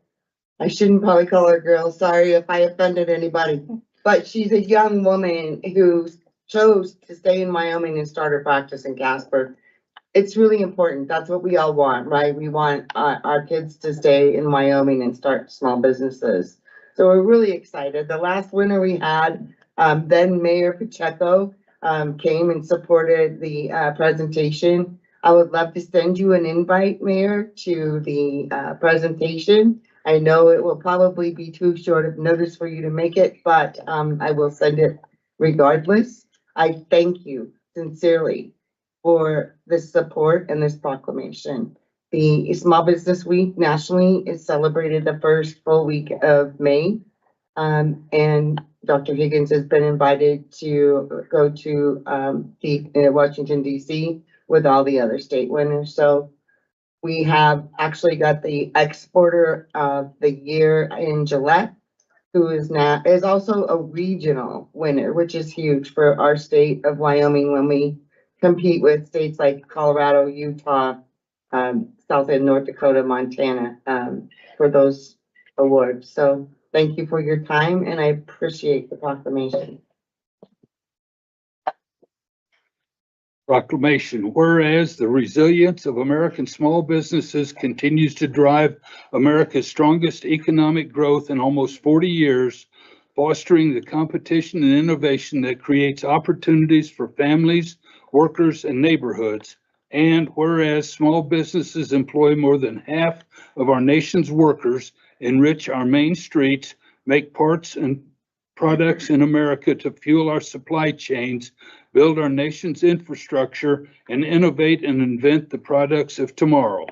I shouldn't probably call her girl, sorry if I offended anybody, but she's a young woman who chose to stay in Wyoming and start her practice in Casper. It's really important. That's what we all want, right? We want our kids to stay in Wyoming and start small businesses. So we're really excited. The last winner we had, then Mayor Pacheco, came and supported the presentation. I would love to send you an invite, Mayor, to the presentation. I know it will probably be too short of notice for you to make it, but I will send it regardless. I thank you sincerely for this support and this proclamation. The Small Business Week nationally is celebrated the first full week of May. And Dr. Higgins has been invited to go to Washington DC with all the other state winners. So we have actually got the exporter of the year in Gillette, who is also a regional winner, which is huge for our state of Wyoming when we compete with states like Colorado, Utah, South and North Dakota, Montana, for those awards. So thank you for your time, and I appreciate the proclamation. Proclamation. Whereas the resilience of American small businesses continues to drive America's strongest economic growth in almost 40 years, fostering the competition and innovation that creates opportunities for families, workers, and neighborhoods. And whereas small businesses employ more than half of our nation's workers, enrich our main streets, make parts and products in America to fuel our supply chains, build our nation's infrastructure, and innovate and invent the products of tomorrow.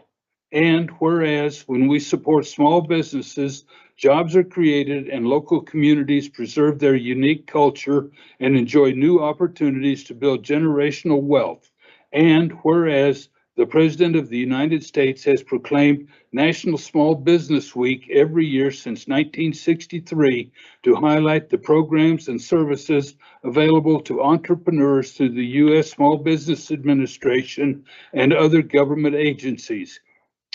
And whereas when we support small businesses, jobs are created and local communities preserve their unique culture and enjoy new opportunities to build generational wealth. And whereas the President of the United States has proclaimed National Small Business Week every year since 1963 to highlight the programs and services available to entrepreneurs through the U.S. Small Business Administration and other government agencies.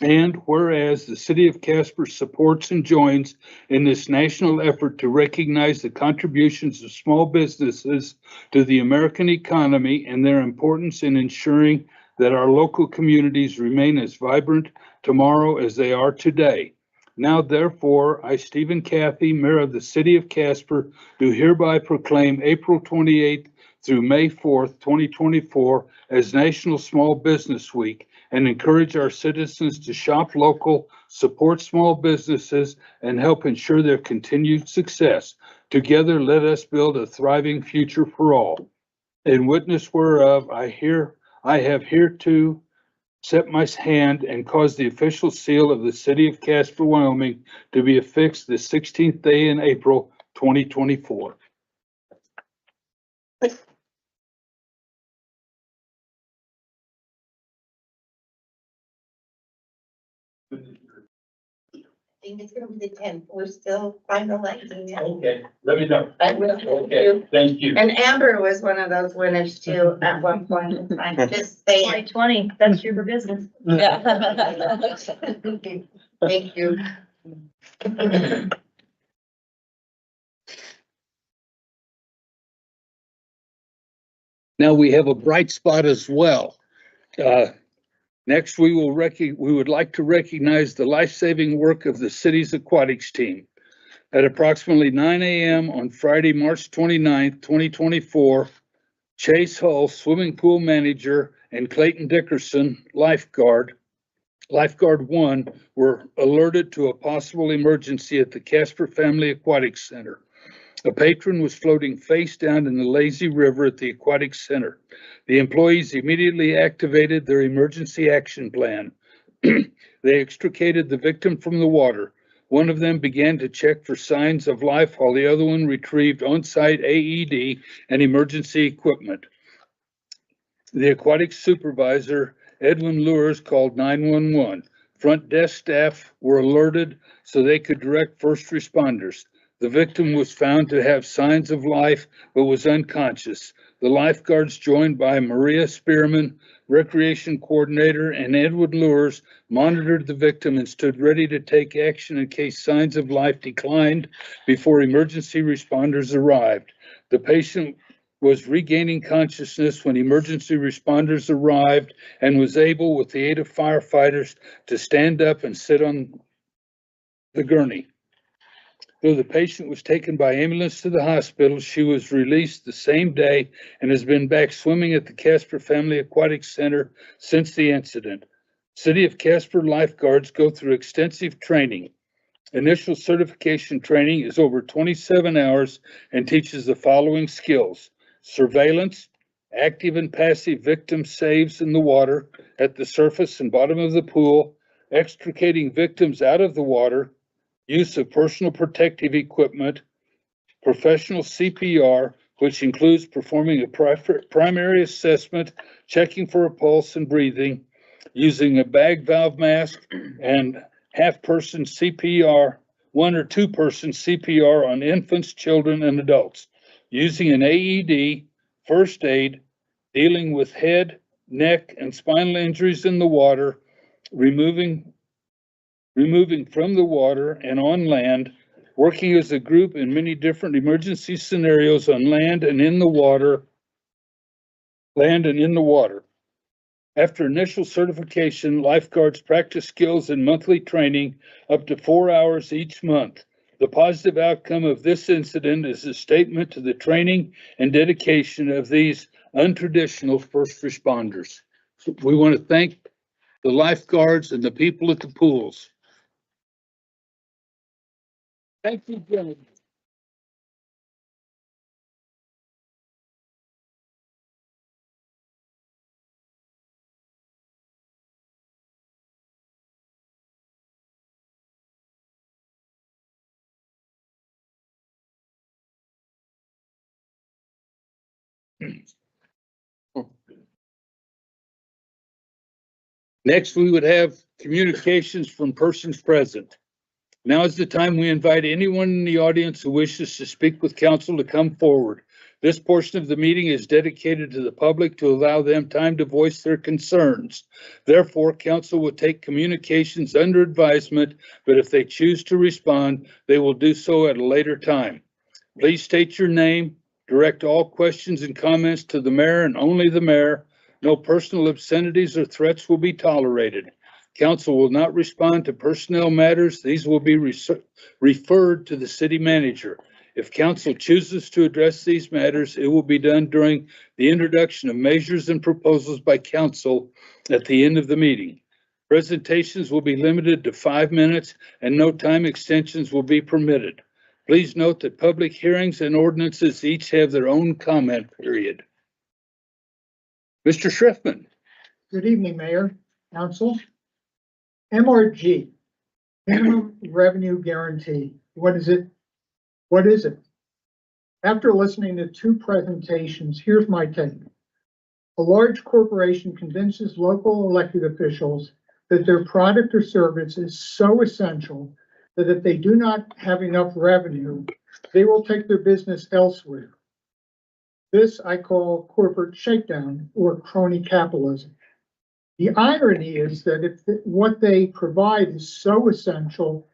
And whereas the city of Casper supports and joins in this national effort to recognize the contributions of small businesses to the American economy and their importance in ensuring that our local communities remain as vibrant tomorrow as they are today. Now, therefore, I, Stephen Cathy, Mayor of the City of Casper, do hereby proclaim April 28th through May 4th, 2024 as National Small Business Week and encourage our citizens to shop local, support small businesses, and help ensure their continued success. Together, let us build a thriving future for all. In witness whereof, I have hereto set my hand and caused the official seal of the City of Casper, Wyoming to be affixed the 16th day in April, 2024. I think it's gonna be the 10th. We're still finalizing it. Okay, let me know. I will. Okay, thank you. And Amber was one of those winners too at one point in time. Just saying. 2020, that's true for business. Thank you. Now we have a bright spot as well. Next, we would like to recognize the life-saving work of the city's aquatics team. At approximately 9 a.m. on Friday, March 29th, 2024, Chase Hull, swimming pool manager, and Clayton Dickerson, lifeguard 1, were alerted to a possible emergency at the Casper Family Aquatics Center. A patron was floating face down in the lazy river at the aquatic center. The employees immediately activated their emergency action plan. They extricated the victim from the water. One of them began to check for signs of life while the other one retrieved on-site AED and emergency equipment. The aquatic supervisor, Edwin Lures, called 911. Front desk staff were alerted so they could direct first responders. The victim was found to have signs of life, but was unconscious. The lifeguards, joined by Maria Spearman, recreation coordinator, and Edward Lures, monitored the victim and stood ready to take action in case signs of life declined before emergency responders arrived. The patient was regaining consciousness when emergency responders arrived and was able, with the aid of firefighters, to stand up and sit on the gurney. Though the patient was taken by ambulance to the hospital, she was released the same day and has been back swimming at the Casper Family Aquatic Center since the incident. City of Casper lifeguards go through extensive training. Initial certification training is over 27 hours and teaches the following skills: surveillance, active and passive victim saves in the water, at the surface and bottom of the pool, extricating victims out of the water, use of personal protective equipment, professional CPR, which includes performing a primary assessment, checking for a pulse and breathing, using a bag valve mask, and half-person CPR, 1 or 2 person CPR on infants, children, and adults, using an AED, first aid, dealing with head, neck, and spinal injuries in the water, removing from the water and on land, working as a group in many different emergency scenarios on land and in the water. After initial certification, lifeguards practice skills in monthly training up to 4 hours each month. The positive outcome of this incident is a statement to the training and dedication of these untraditional first responders. We want to thank the lifeguards and the people at the pools. Thank you, gentlemen. Next, we would have communications from persons present. Now is the time we invite anyone in the audience who wishes to speak with council to come forward. This portion of the meeting is dedicated to the public to allow them time to voice their concerns. Therefore, council will take communications under advisement, but if they choose to respond, they will do so at a later time. Please state your name, direct all questions and comments to the mayor and only the mayor. No personal obscenities or threats will be tolerated. Council will not respond to personnel matters. These will be referred to the city manager. If council chooses to address these matters, it will be done during the introduction of measures and proposals by council at the end of the meeting. Presentations will be limited to 5 minutes and no time extensions will be permitted. Please note that public hearings and ordinances each have their own comment period. Mr. Schriftman. Good evening, Mayor, Council. MRG, Minimum Revenue Guarantee. What is it? What is it? After listening to 2 presentations, here's my take. A large corporation convinces local elected officials that their product or service is so essential that if they do not have enough revenue, they will take their business elsewhere. This I call corporate shakedown or crony capitalism. The irony is that if what they provide is so essential,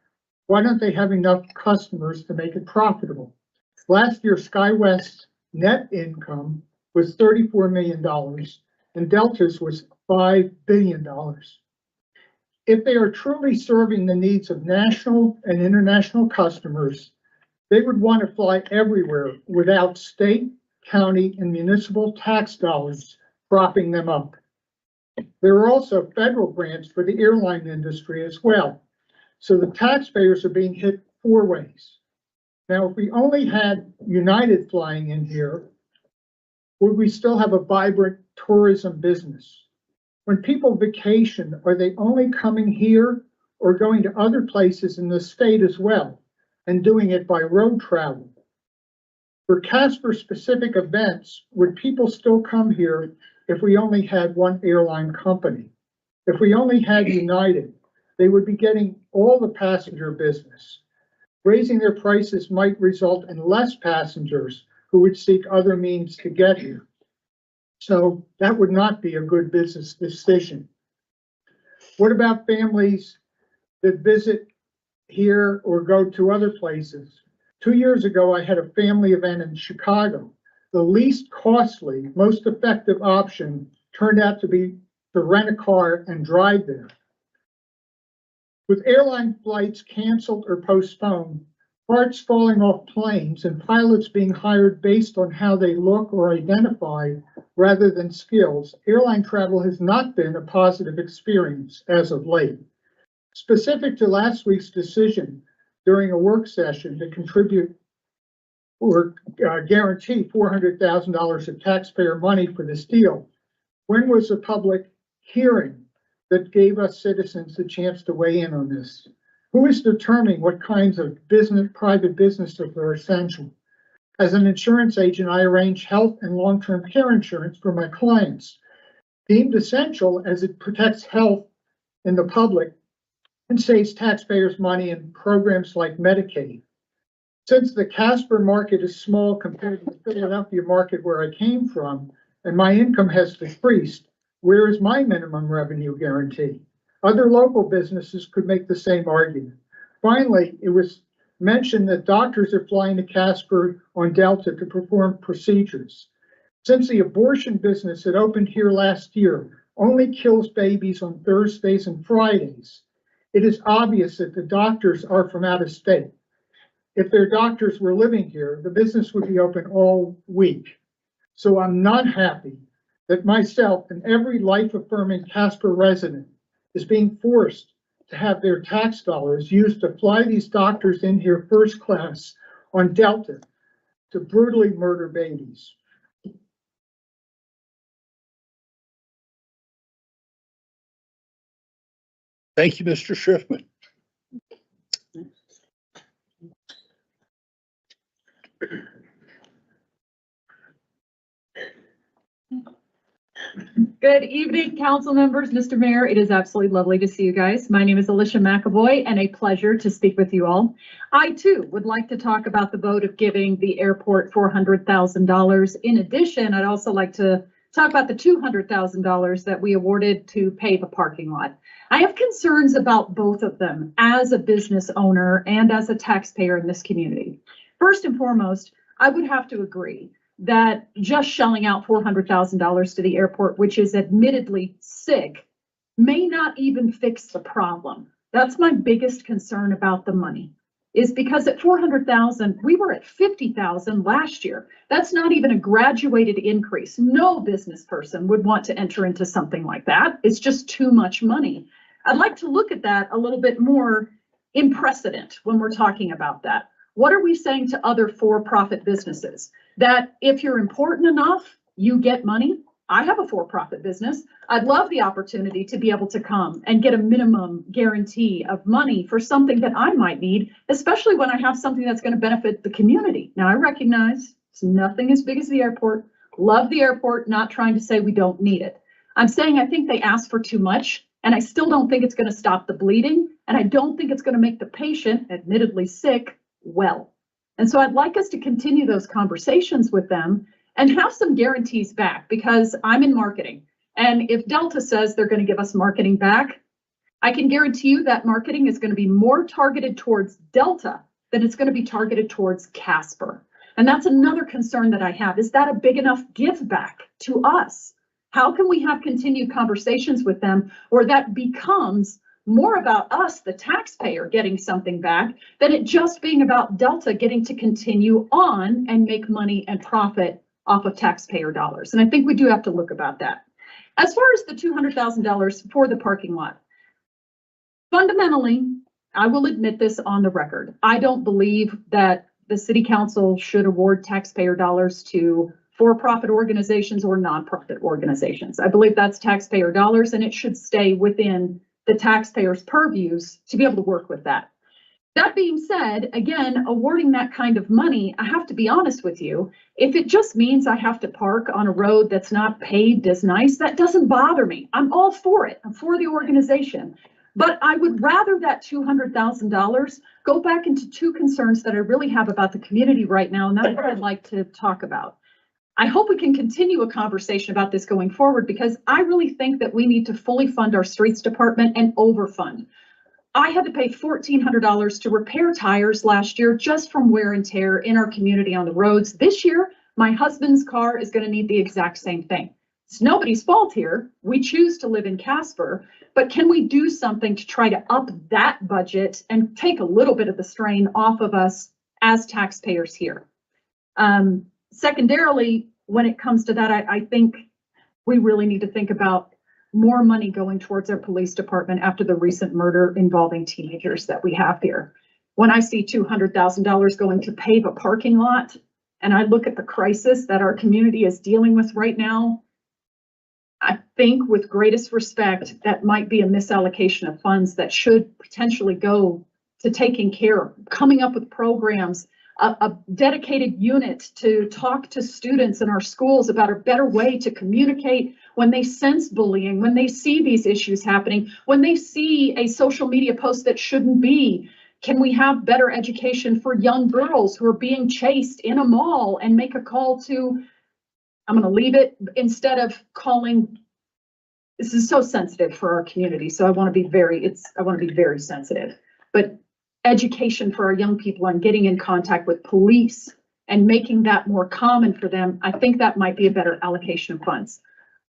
why don't they have enough customers to make it profitable? Last year, SkyWest's net income was $34 million and Delta's was $5 billion. If they are truly serving the needs of national and international customers, they would want to fly everywhere without state, county, and municipal tax dollars propping them up. There are also federal grants for the airline industry as well. So the taxpayers are being hit 4 ways. Now, if we only had United flying in here, would we still have a vibrant tourism business? When people vacation, are they only coming here or going to other places in the state as well and doing it by road travel? For Casper specific events, would people still come here if we only had one airline company? If we only had United, they would be getting all the passenger business. Raising their prices might result in less passengers who would seek other means to get here. So that would not be a good business decision. What about families that visit here or go to other places? 2 years ago, I had a family event in Chicago. The least costly, most effective option turned out to be to rent a car and drive there. With airline flights canceled or postponed, parts falling off planes, and pilots being hired based on how they look or identify rather than skills, airline travel has not been a positive experience as of late. Specific to last week's decision during a work session to contribute or guarantee $400,000 of taxpayer money for this deal, when was a public hearing that gave us citizens the chance to weigh in on this? Who is determining what kinds of private businesses are essential? As an insurance agent, I arrange health and long-term care insurance for my clients. Deemed essential as it protects health in the public and saves taxpayers money in programs like Medicaid. Since the Casper market is small compared to the Philadelphia market where I came from, and my income has decreased, where is my minimum revenue guarantee? Other local businesses could make the same argument. Finally, it was mentioned that doctors are flying to Casper on Delta to perform procedures. Since the abortion business that opened here last year only kills babies on Thursdays and Fridays, it is obvious that the doctors are from out of state. If their doctors were living here, the business would be open all week. So I'm not happy that myself and every life-affirming Casper resident is being forced to have their tax dollars used to fly these doctors in here first class on Delta to brutally murder babies. Thank you, Mr. Schriftman. Good evening, council members, Mr. Mayor. It is absolutely lovely to see you guys. My name is Alicia McAvoy and a pleasure to speak with you all. I too would like to talk about the vote of giving the airport $400,000. In addition, I'd also like to talk about the $200,000 that we awarded to pave a parking lot. I have concerns about both of them as a business owner and as a taxpayer in this community. First and foremost, I would have to agree that just shelling out $400,000 to the airport, which is admittedly sick, may not even fix the problem. That's my biggest concern about the money, is because at $400,000, we were at $50,000 last year. That's not even a graduated increase. No business person would want to enter into something like that. It's just too much money. I'd like to look at that a little bit more in precedent when we're talking about that. What are we saying to other for-profit businesses? That if you're important enough, you get money? I have a for-profit business. I'd love the opportunity to be able to come and get a minimum guarantee of money for something that I might need, especially when I have something that's going to benefit the community. Now, I recognize it's nothing as big as the airport. Love the airport, not trying to say we don't need it. I'm saying I think they ask for too much, and I still don't think it's going to stop the bleeding, and I don't think it's going to make the patient, admittedly sick, well. And so I'd like us to continue those conversations with them and have some guarantees back, because I'm in marketing. And if Delta says they're going to give us marketing back, I can guarantee you that marketing is going to be more targeted towards Delta than it's going to be targeted towards Casper. And that's another concern that I have. Is that a big enough give back to us? How can we have continued conversations with them where that becomes more about us, the taxpayer, getting something back than it just being about Delta getting to continue on and make money and profit off of taxpayer dollars? And I think we do have to look about that. As far as the $200,000 for the parking lot, fundamentally, I will admit this on the record. I don't believe that the city council should award taxpayer dollars to for-profit organizations or nonprofit organizations. I believe that's taxpayer dollars and it should stay within the taxpayers' purviews to be able to work with that. That being said, again, awarding that kind of money, I have to be honest with you, if it just means I have to park on a road that's not paved as nice, that doesn't bother me. I'm all for it. I'm for the organization. But I would rather that $200,000 go back into two concerns that I really have about the community right now, and that's what I'd like to talk about. I hope we can continue a conversation about this going forward, because I really think that we need to fully fund our streets department and overfund. I had to pay $1,400 to repair tires last year just from wear and tear in our community on the roads. This year, my husband's car is going to need the exact same thing. It's nobody's fault here. We choose to live in Casper, but can we do something to try to up that budget and take a little bit of the strain off of us as taxpayers here. Secondarily, when it comes to that, I think we really need to think about more money going towards our police department after the recent murder involving teenagers that we have here. When I see $200,000 going to pave a parking lot, and I look at the crisis that our community is dealing with right now, I think with greatest respect, that might be a misallocation of funds that should potentially go to taking care, coming up with programs, a dedicated unit to talk to students in our schools about a better way to communicate when they sense bullying, when they see these issues happening, when they see a social media post that shouldn't be. Can we have better education for young girls who are being chased in a mall and make a call to, I'm going to leave it, instead of calling. This is so sensitive for our community. So I want to be very sensitive, but education for our young people on getting in contact with police and making that more common for them. I think that might be a better allocation of funds.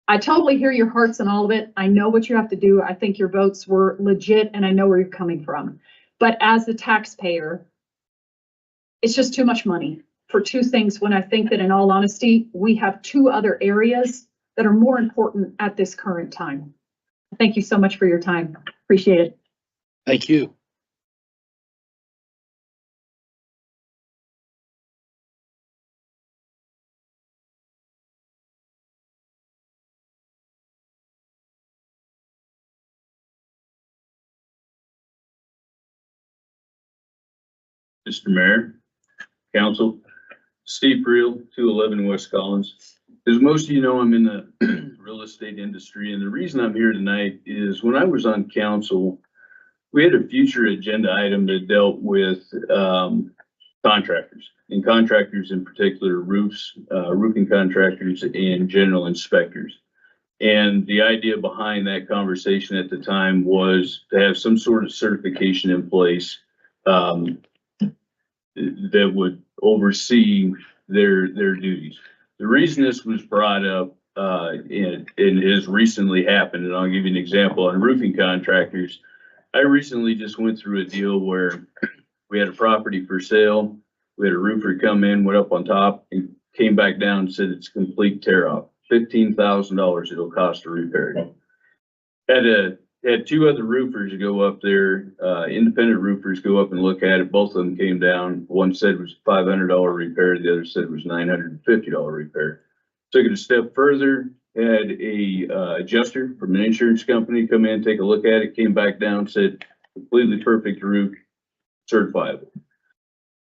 I totally hear your hearts and all of it. I know what you have to do. I think your votes were legit and I know where you're coming from. But as a taxpayer, it's just too much money for two things when I think that in all honesty, we have two other areas that are more important at this current time. Thank you so much for your time. Appreciate it. Thank you. Mr. Mayor, Council, Steve Reel, 211 West Collins. As most of you know, I'm in the real estate industry, and the reason I'm here tonight is when I was on council, we had a future agenda item that dealt with contractors, and contractors in particular, roofing contractors and general inspectors. And the idea behind that conversation at the time was to have some sort of certification in place that would oversee their duties. The reason this was brought up and has recently happened, and I'll give you an example on roofing contractors. I recently just went through a deal where we had a property for sale. We had a roofer come in, went up on top, and came back down and said it's a complete tear off. $15,000 it'll cost to repair it. Had two other roofers go up there, independent roofers go up and look at it. Both of them came down. One said it was a $500 repair. The other said it was $950 repair. Took it a step further, had a adjuster from an insurance company come in, take a look at it, came back down, said completely perfect roof, certifiable.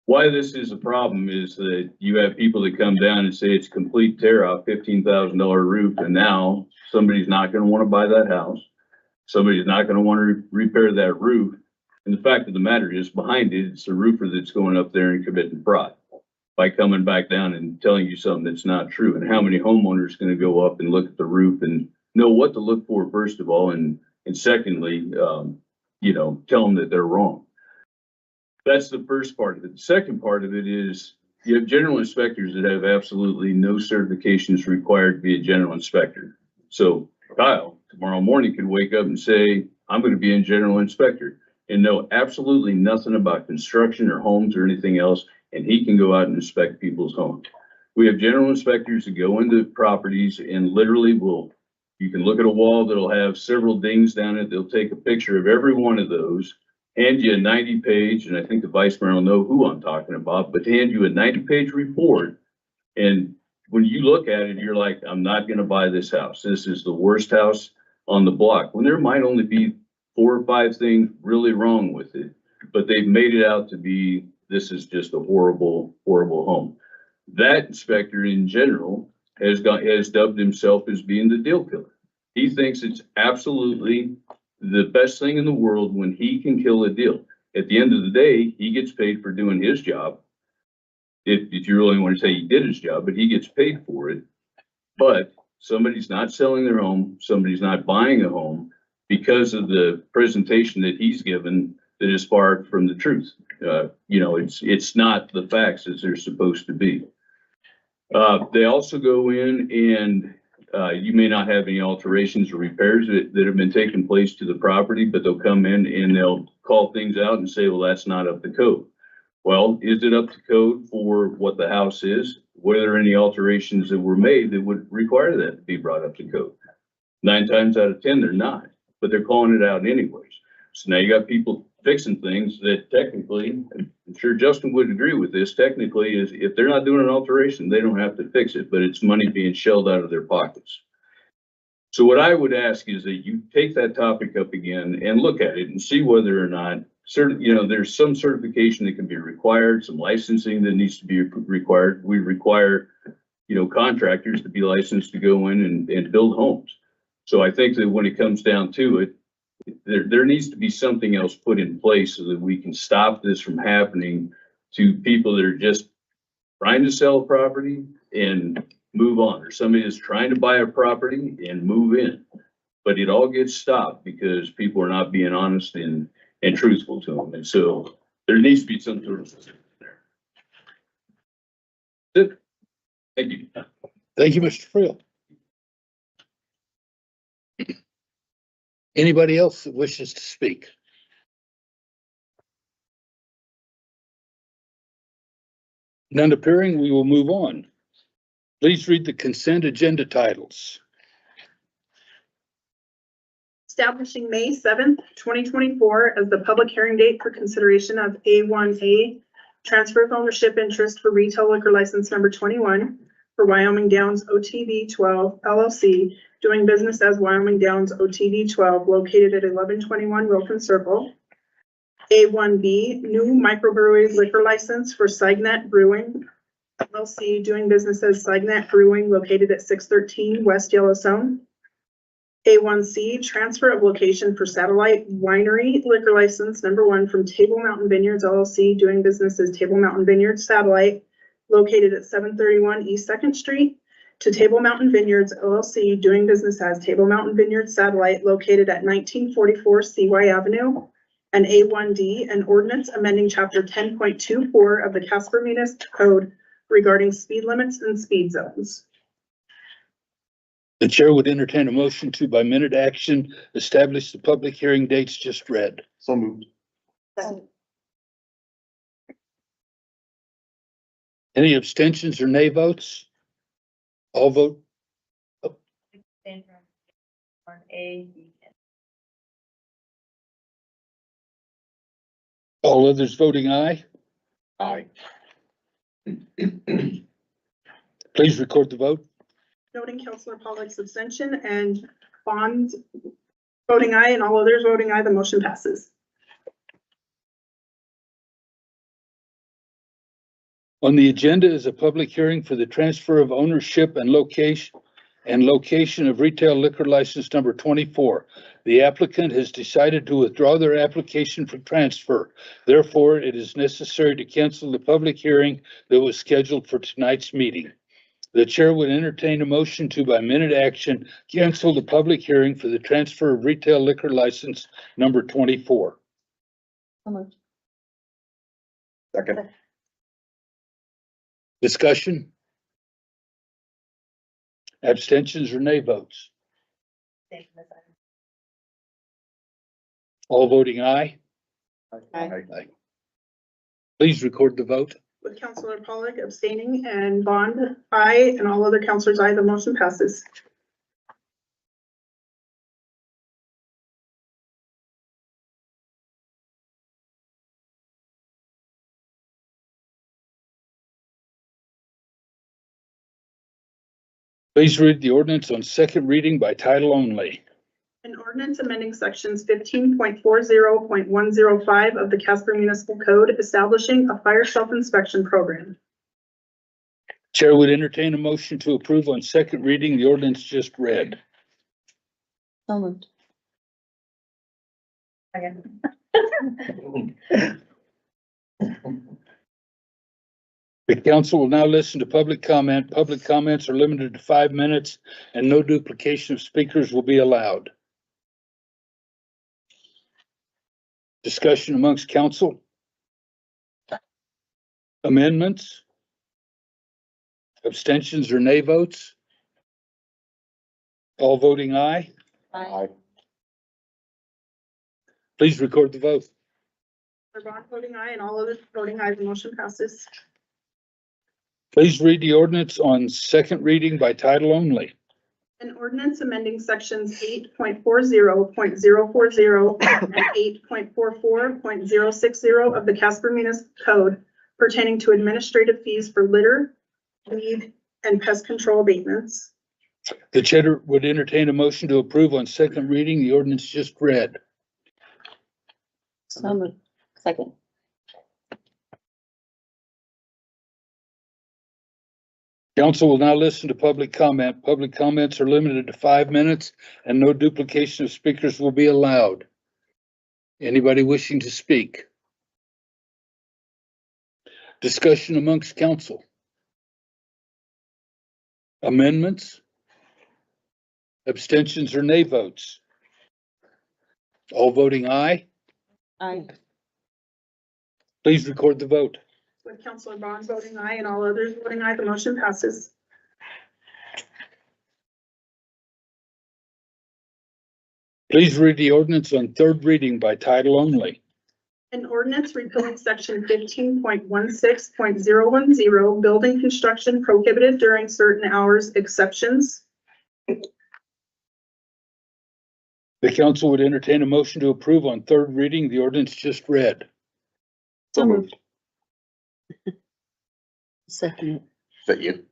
Why this is a problem is that you have people that come down and say it's complete tear off, $15,000 roof, and now somebody's not going to want to buy that house. Somebody's not going to want to repair that roof. And the fact of the matter is, behind it, it's the roofer that's going up there and committing fraud by coming back down and telling you something that's not true. And how many homeowners going to go up and look at the roof and know what to look for, first of all, and secondly, tell them that they're wrong. That's the first part of it. The second part of it is you have general inspectors that have absolutely no certifications required to be a general inspector. So Kyle, tomorrow morning, could wake up and say, I'm going to be a general inspector and know absolutely nothing about construction or homes or anything else. And he can go out and inspect people's homes. We have general inspectors that go into properties and literally you can look at a wall that'll have several dings down it. They'll take a picture of every one of those, hand you a 90-page, and I think the vice mayor will know who I'm talking about, but hand you a 90-page report. And when you look at it, you're like, I'm not going to buy this house. This is the worst house on the block. When there might only be 4 or 5 things really wrong with it, but they've made it out to be, this is just a horrible, horrible home. That inspector in general has dubbed himself as being the deal killer. He thinks it's absolutely the best thing in the world when he can kill a deal. At the end of the day, he gets paid for doing his job. If you really want to say he did his job, but he gets paid for it. But somebody's not selling their home, somebody's not buying a home because of the presentation that he's given that is far from the truth. It's not the facts as they're supposed to be. They also go in and you may not have any alterations or repairs that have been taking place to the property, but they'll come in and they'll call things out and say, well, that's not up to code. Well, is it up to code for what the house is? Were there any alterations that were made that would require that to be brought up to code? 9 times out of 10, they're not, but they're calling it out anyways. So now you got people fixing things that technically, I'm sure Justin would agree with this, technically is if they're not doing an alteration, they don't have to fix it, but it's money being shelled out of their pockets. So what I would ask is that you take that topic up again and look at it and see whether or not there's some certification that can be required, some licensing that needs to be required. We require, contractors to be licensed to go in and build homes. So I think that when it comes down to it, there needs to be something else put in place so that we can stop this from happening to people that are just trying to sell a property and move on, or somebody is trying to buy a property and move in. But it all gets stopped because people are not being honest and truthful to them. And so there needs to be some sort of system there. Thank you. Thank you, Mr. Frill. Anybody else that wishes to speak? None appearing, we will move on. Please read the consent agenda titles. Establishing May 7th, 2024 as the public hearing date for consideration of A1A transfer of ownership interest for retail liquor license number 21 for Wyoming Downs OTV 12 LLC, doing business as Wyoming Downs OTV 12, located at 1121 Wilton Circle. A1B, new microbrewery liquor license for Signet Brewing LLC, doing business as Signet Brewing, located at 613 West Yellowstone. A1C, transfer of location for Satellite Winery liquor license number 1 from Table Mountain Vineyards LLC, doing business as Table Mountain Vineyards Satellite, located at 731 East 2nd Street, to Table Mountain Vineyards LLC, doing business as Table Mountain Vineyards Satellite, located at 1944 CY Avenue. And A1D, an ordinance amending chapter 10.24 of the Casper Municipal Code regarding speed limits and speed zones. The chair would entertain a motion to, by minute action, establish the public hearing dates just read. So moved. Any abstentions or nay votes? All vote. On A, All others voting aye. Aye. Please record the vote. Noting Councilor Pollak's abstention and Bond voting aye and all others voting aye, the motion passes. On the agenda is a public hearing for the transfer of ownership and location of retail liquor license number 24. The applicant has decided to withdraw their application for transfer. Therefore, it is necessary to cancel the public hearing that was scheduled for tonight's meeting. The chair would entertain a motion to, by minute action, cancel the public hearing for the transfer of retail liquor license number 24. Second. Discussion? Abstentions or nay votes? All voting aye. Aye. Please record the vote. With Councilor Pollak abstaining and Bond aye and all other councilors aye, the motion passes. Please read the ordinance on second reading by title only. An ordinance amending sections 15.40.105 of the Casper Municipal Code, establishing a fire self-inspection program. Chair would entertain a motion to approve on second reading the ordinance just read. So moved. Second. The council will now listen to public comment. Public comments are limited to 5 minutes and no duplication of speakers will be allowed. Discussion amongst council. Amendments. Abstentions or nay votes? All voting aye. Aye. Please record the vote. Bond voting aye, and all others voting aye, the motion passes. Please read the ordinance on second reading by title only. An ordinance amending sections 8.40.040 and 8.44.060 of the Casper Municipal Code pertaining to administrative fees for litter, weed, and pest control abatements. The chair would entertain a motion to approve on second reading the ordinance just read. So moved. Second. Council will now listen to public comment. Public comments are limited to 5 minutes and no duplication of speakers will be allowed. Anybody wishing to speak? Discussion amongst council. Amendments? Abstentions or nay votes? All voting aye? Aye. Please record the vote. With Counselor Bond voting aye and all others voting aye, the motion passes. Please read the ordinance on third reading by title only. An ordinance repealing section 15.16.010, building construction prohibited during certain hours exceptions. The council would entertain a motion to approve on third reading the ordinance just read. So moved. Second. Is that you?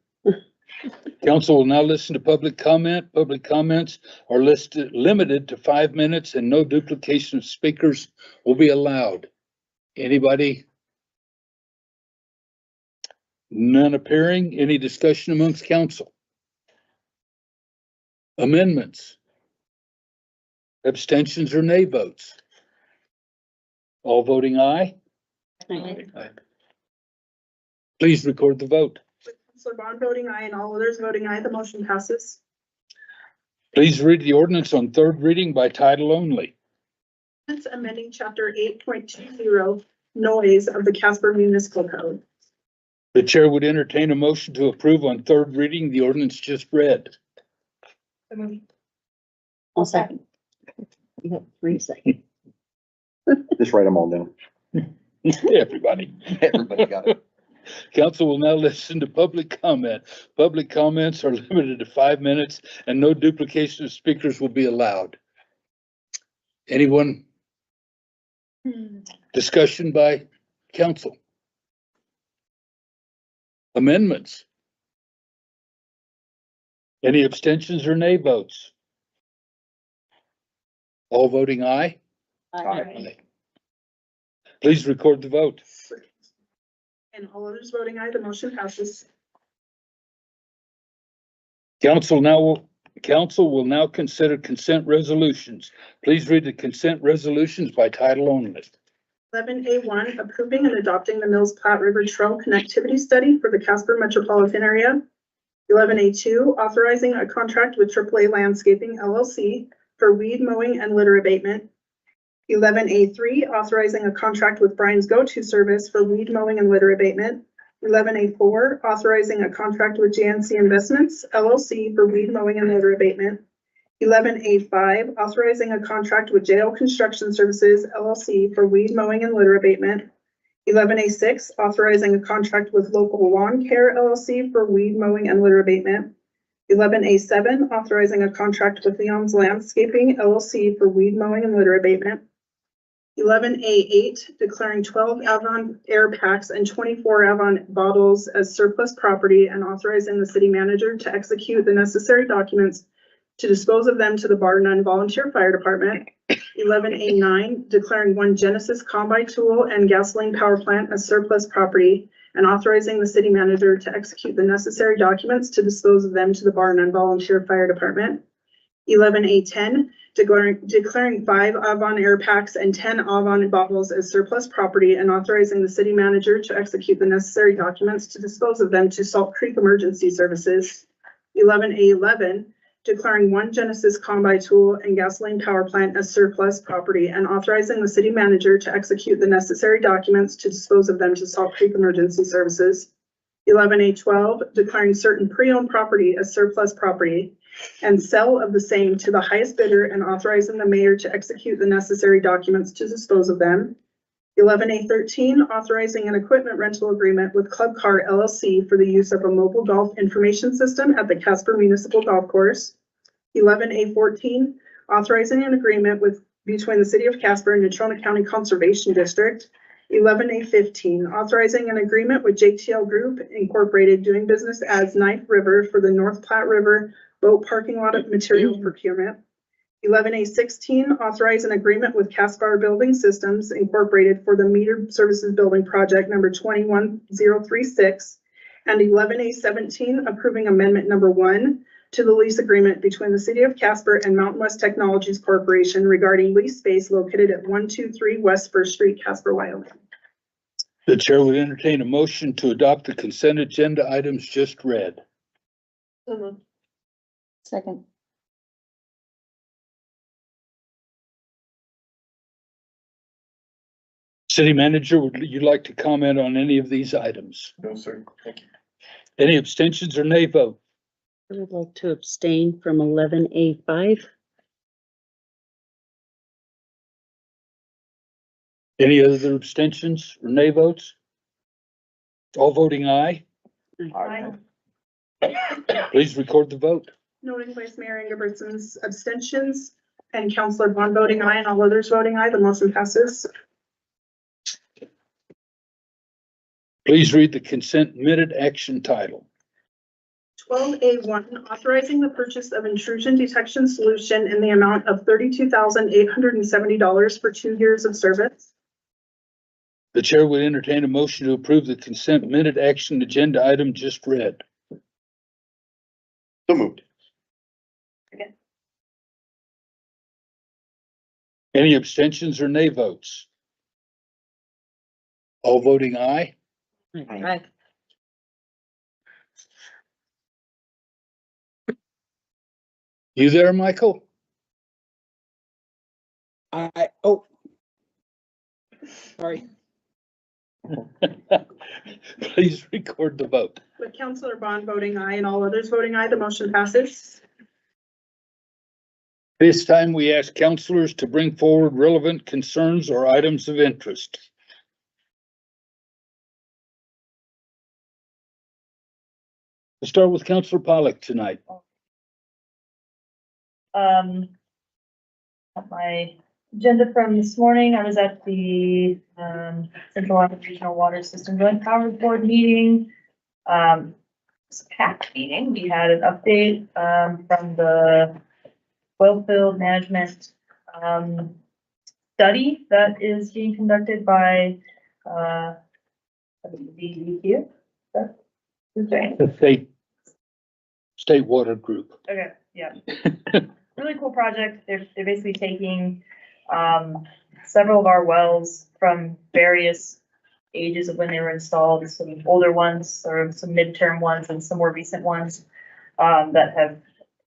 Council will now listen to public comment. Public comments are limited to 5 minutes and no duplication of speakers will be allowed. Anybody? None appearing. Any discussion amongst council? Amendments? Abstentions or nay votes? All voting aye? Aye. Please record the vote. With Counselor Bond voting aye and all others voting aye, the motion passes. Please read the ordinance on third reading by title only. It's amending chapter 8.20 noise of the Casper Municipal Code. The chair would entertain a motion to approve on third reading the ordinance just read. I'll second. You have 3 seconds. Just write them all down. Everybody. Everybody got it. Council will now listen to public comment. Public comments are limited to 5 minutes and no duplication of speakers will be allowed. Anyone? Discussion by council. Amendments? Any abstentions or nay votes? All voting aye? Aye. Please record the vote. And all others voting aye, the motion passes. Council will now consider consent resolutions. Please read the consent resolutions by title only. 11A1, approving and adopting the Mills Platte River Trail Connectivity Study for the Casper metropolitan area. 11A2, authorizing a contract with AAA Landscaping LLC for weed mowing and litter abatement. 11A3, authorizing a contract with Brian's Go-To Service for weed mowing and litter abatement. 11A4, authorizing a contract with JNC Investments LLC for weed mowing and litter abatement. 11A5, authorizing a contract with JL Construction Services LLC for weed mowing and litter abatement. 11A6, authorizing a contract with Local Lawn Care LLC for weed mowing and litter abatement. 11A7, authorizing a contract with Leon's Landscaping LLC for weed mowing and litter abatement. 11A8, declaring 12 Avon air packs and 24 Avon bottles as surplus property and authorizing the city manager to execute the necessary documents to dispose of them to the Bar None Volunteer Fire Department. 11A9, declaring 1 Genesis combine tool and gasoline power plant as surplus property and authorizing the city manager to execute the necessary documents to dispose of them to the Bar None Volunteer Fire Department. 11A10, declaring 5 Avon air packs and 10 Avon bottles as surplus property and authorizing the city manager to execute the necessary documents to dispose of them to Salt Creek Emergency Services. 11A11, declaring 1 Genesis combine tool and gasoline power plant as surplus property and authorizing the city manager to execute the necessary documents to dispose of them to Salt Creek Emergency Services. 11A12, declaring certain pre-owned property as surplus property and sell of the same to the highest bidder and authorizing the mayor to execute the necessary documents to dispose of them. 11A13, authorizing an equipment rental agreement with Club Car LLC for the use of a mobile golf information system at the Casper Municipal Golf Course. 11A14, authorizing an agreement between the City of Casper and Natrona County Conservation District. 11A15, authorizing an agreement with JTL Group Incorporated doing business as Knife River for the North Platte River boat parking lot material procurement. 11A16, authorize an agreement with Casper Building Systems Incorporated for the Meter Services Building Project number 21036. And 11A17, approving amendment number 1 to the lease agreement between the City of Casper and Mountain West Technologies Corporation regarding lease space located at 123 West First Street, Casper, Wyoming. The chair would entertain a motion to adopt the consent agenda items just read. Second. City manager, would you like to comment on any of these items? No, sir. Thank you. Any abstentions or nay vote? I would like to abstain from 11A5. Any other abstentions or nay votes? All voting aye. Aye. Please record the vote. Noting Vice Mayor Ingebrigtsen's abstentions and Councilor Bond voting aye and all others voting aye, the motion passes. Please read the consent minute action title. 12A1, authorizing the purchase of intrusion detection solution in the amount of $32,870 for 2 years of service. The chair would entertain a motion to approve the consent minute action agenda item just read. So moved. Any abstentions or nay votes? All voting aye. Aye. You there, Michael? Oh. Sorry. Please record the vote. With Councilor Bond voting aye and all others voting aye, the motion passes. This time we ask councilors to bring forward relevant concerns or items of interest. We'll start with Councilor Pollack tonight. My agenda from this morning, I was at the Central Iowa Regional Water System Joint Powers Board meeting. It's a packed meeting. We had an update from the wellfield management study that is being conducted by the The state water group. Okay, yeah. Really cool project. They're basically taking several of our wells from various ages of when they were installed, some older ones, or some midterm ones, and some more recent ones that have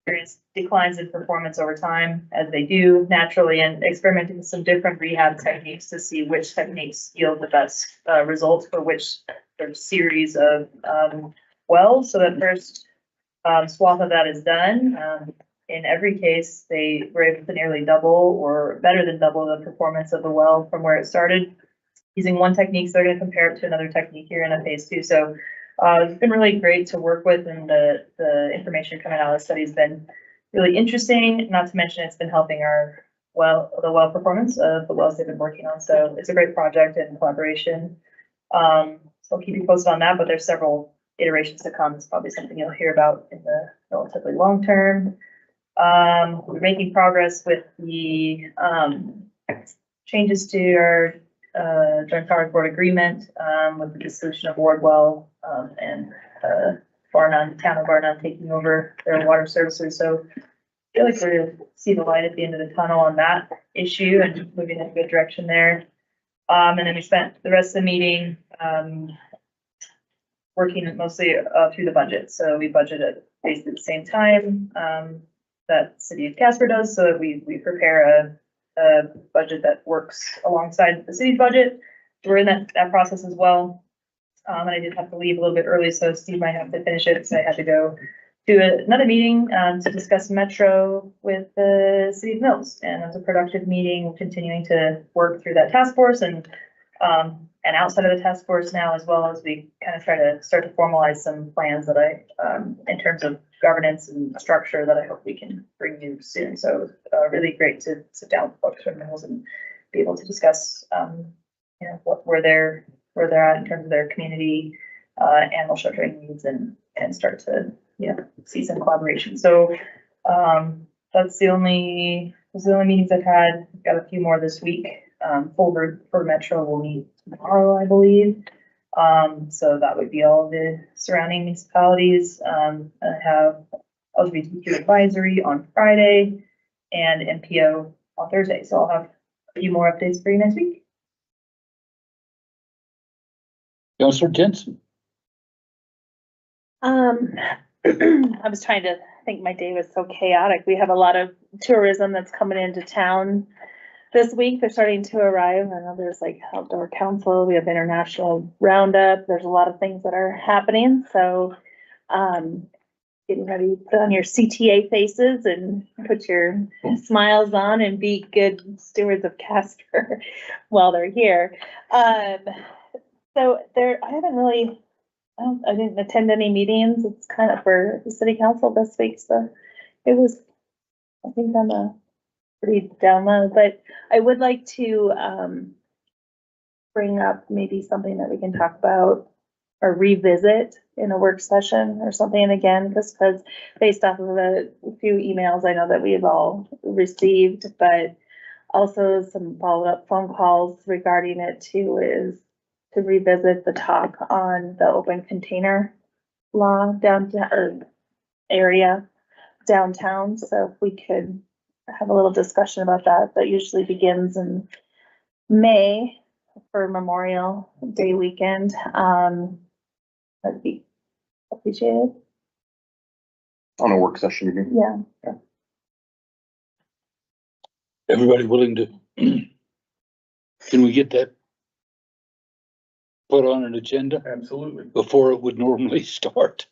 experienced declines in performance over time, as they do naturally, and experimenting with some different rehab techniques to see which techniques yield the best results for which sort of series of wells. So the first swath of that is done. In every case, they were able to nearly double or better than double the performance of the well from where it started. Using one technique, so they're going to compare it to another technique here in a phase 2. So it's been really great to work with, and the information coming out of the study has been really interesting. Not to mention, it's been helping the well performance of the wells they've been working on. So it's a great project and collaboration. So I'll keep you posted on that, but there's several iterations to come. It's probably something you'll hear about in the relatively long term. We're making progress with the changes to our joint powers board agreement with the dissolution of Wardwell and town of Barnum taking over their water services. So I feel like we're see the light at the end of the tunnel on that issue and moving in a good direction there. And then we spent the rest of the meeting working mostly through the budget. So we budgeted basically at the same time that City of Casper does, so that we prepare a budget that works alongside the city's budget. We're in that process as well. And I did have to leave a little bit early, so Steve might have to finish it. So I had to go to another meeting to discuss Metro with the City of Mills. And it was a productive meeting, continuing to work through that task force and And outside of the task force now, as well as we kind of try to start to formalize some plans that in terms of governance and structure that I hope we can bring you soon. So, really great to sit down with folks from Mills and be able to discuss, where they're at in terms of their community, animal sheltering needs and start to, see some collaboration. So, that's the only meetings I've had. Got a few more this week. For Metro will meet tomorrow, I believe. So that would be all the surrounding municipalities. I have LGBTQ advisory on Friday and MPO on Thursday. So I'll have a few more updates for you next week. Councilor Jensen. I was trying to think, my day was so chaotic. We have a lot of tourism that's coming into town this week. They're starting to arrive. I know there's like outdoor council, we have international roundup. There's a lot of things that are happening. So, getting ready to put on your CTA faces and put your smiles on and be good stewards of Casper while they're here. So I didn't attend any meetings. It's kind of for the city council this week. So it was, I think I'm a pretty down low, but I would like to, bring up maybe something that we can talk about or revisit in a work session or something again, just because based off of a few emails I know that we've all received, but also some follow-up phone calls regarding it too, is to revisit the talk on the open container law downtown or area downtown. So if we could have a little discussion about that. That usually begins in May for Memorial Day weekend. That'd be appreciated. On a work session, you mean? Yeah. Everybody willing to, can we get that put on an agenda Absolutely. before it would normally start?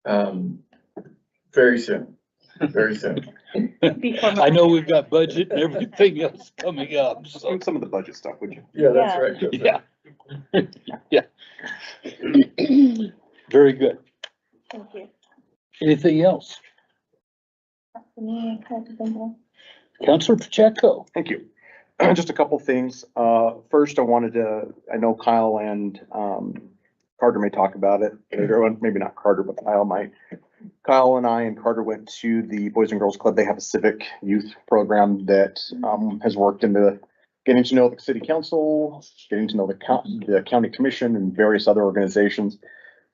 Very soon, very soon. I know we've got budget and everything else coming up, so. And some of the budget stuff, would you? Yeah, that's right. Yeah. Yeah. Very good. Thank you. Anything else? For me, I have to think of. Councilor Pacheco. Thank you. Just a couple things. First, I know Kyle and Carter may talk about it. Maybe not Carter, but Kyle might. Kyle and I and Carter went to the Boys and Girls Club. They have a civic youth program that has worked into getting to know the city council, getting to know the county commission and various other organizations.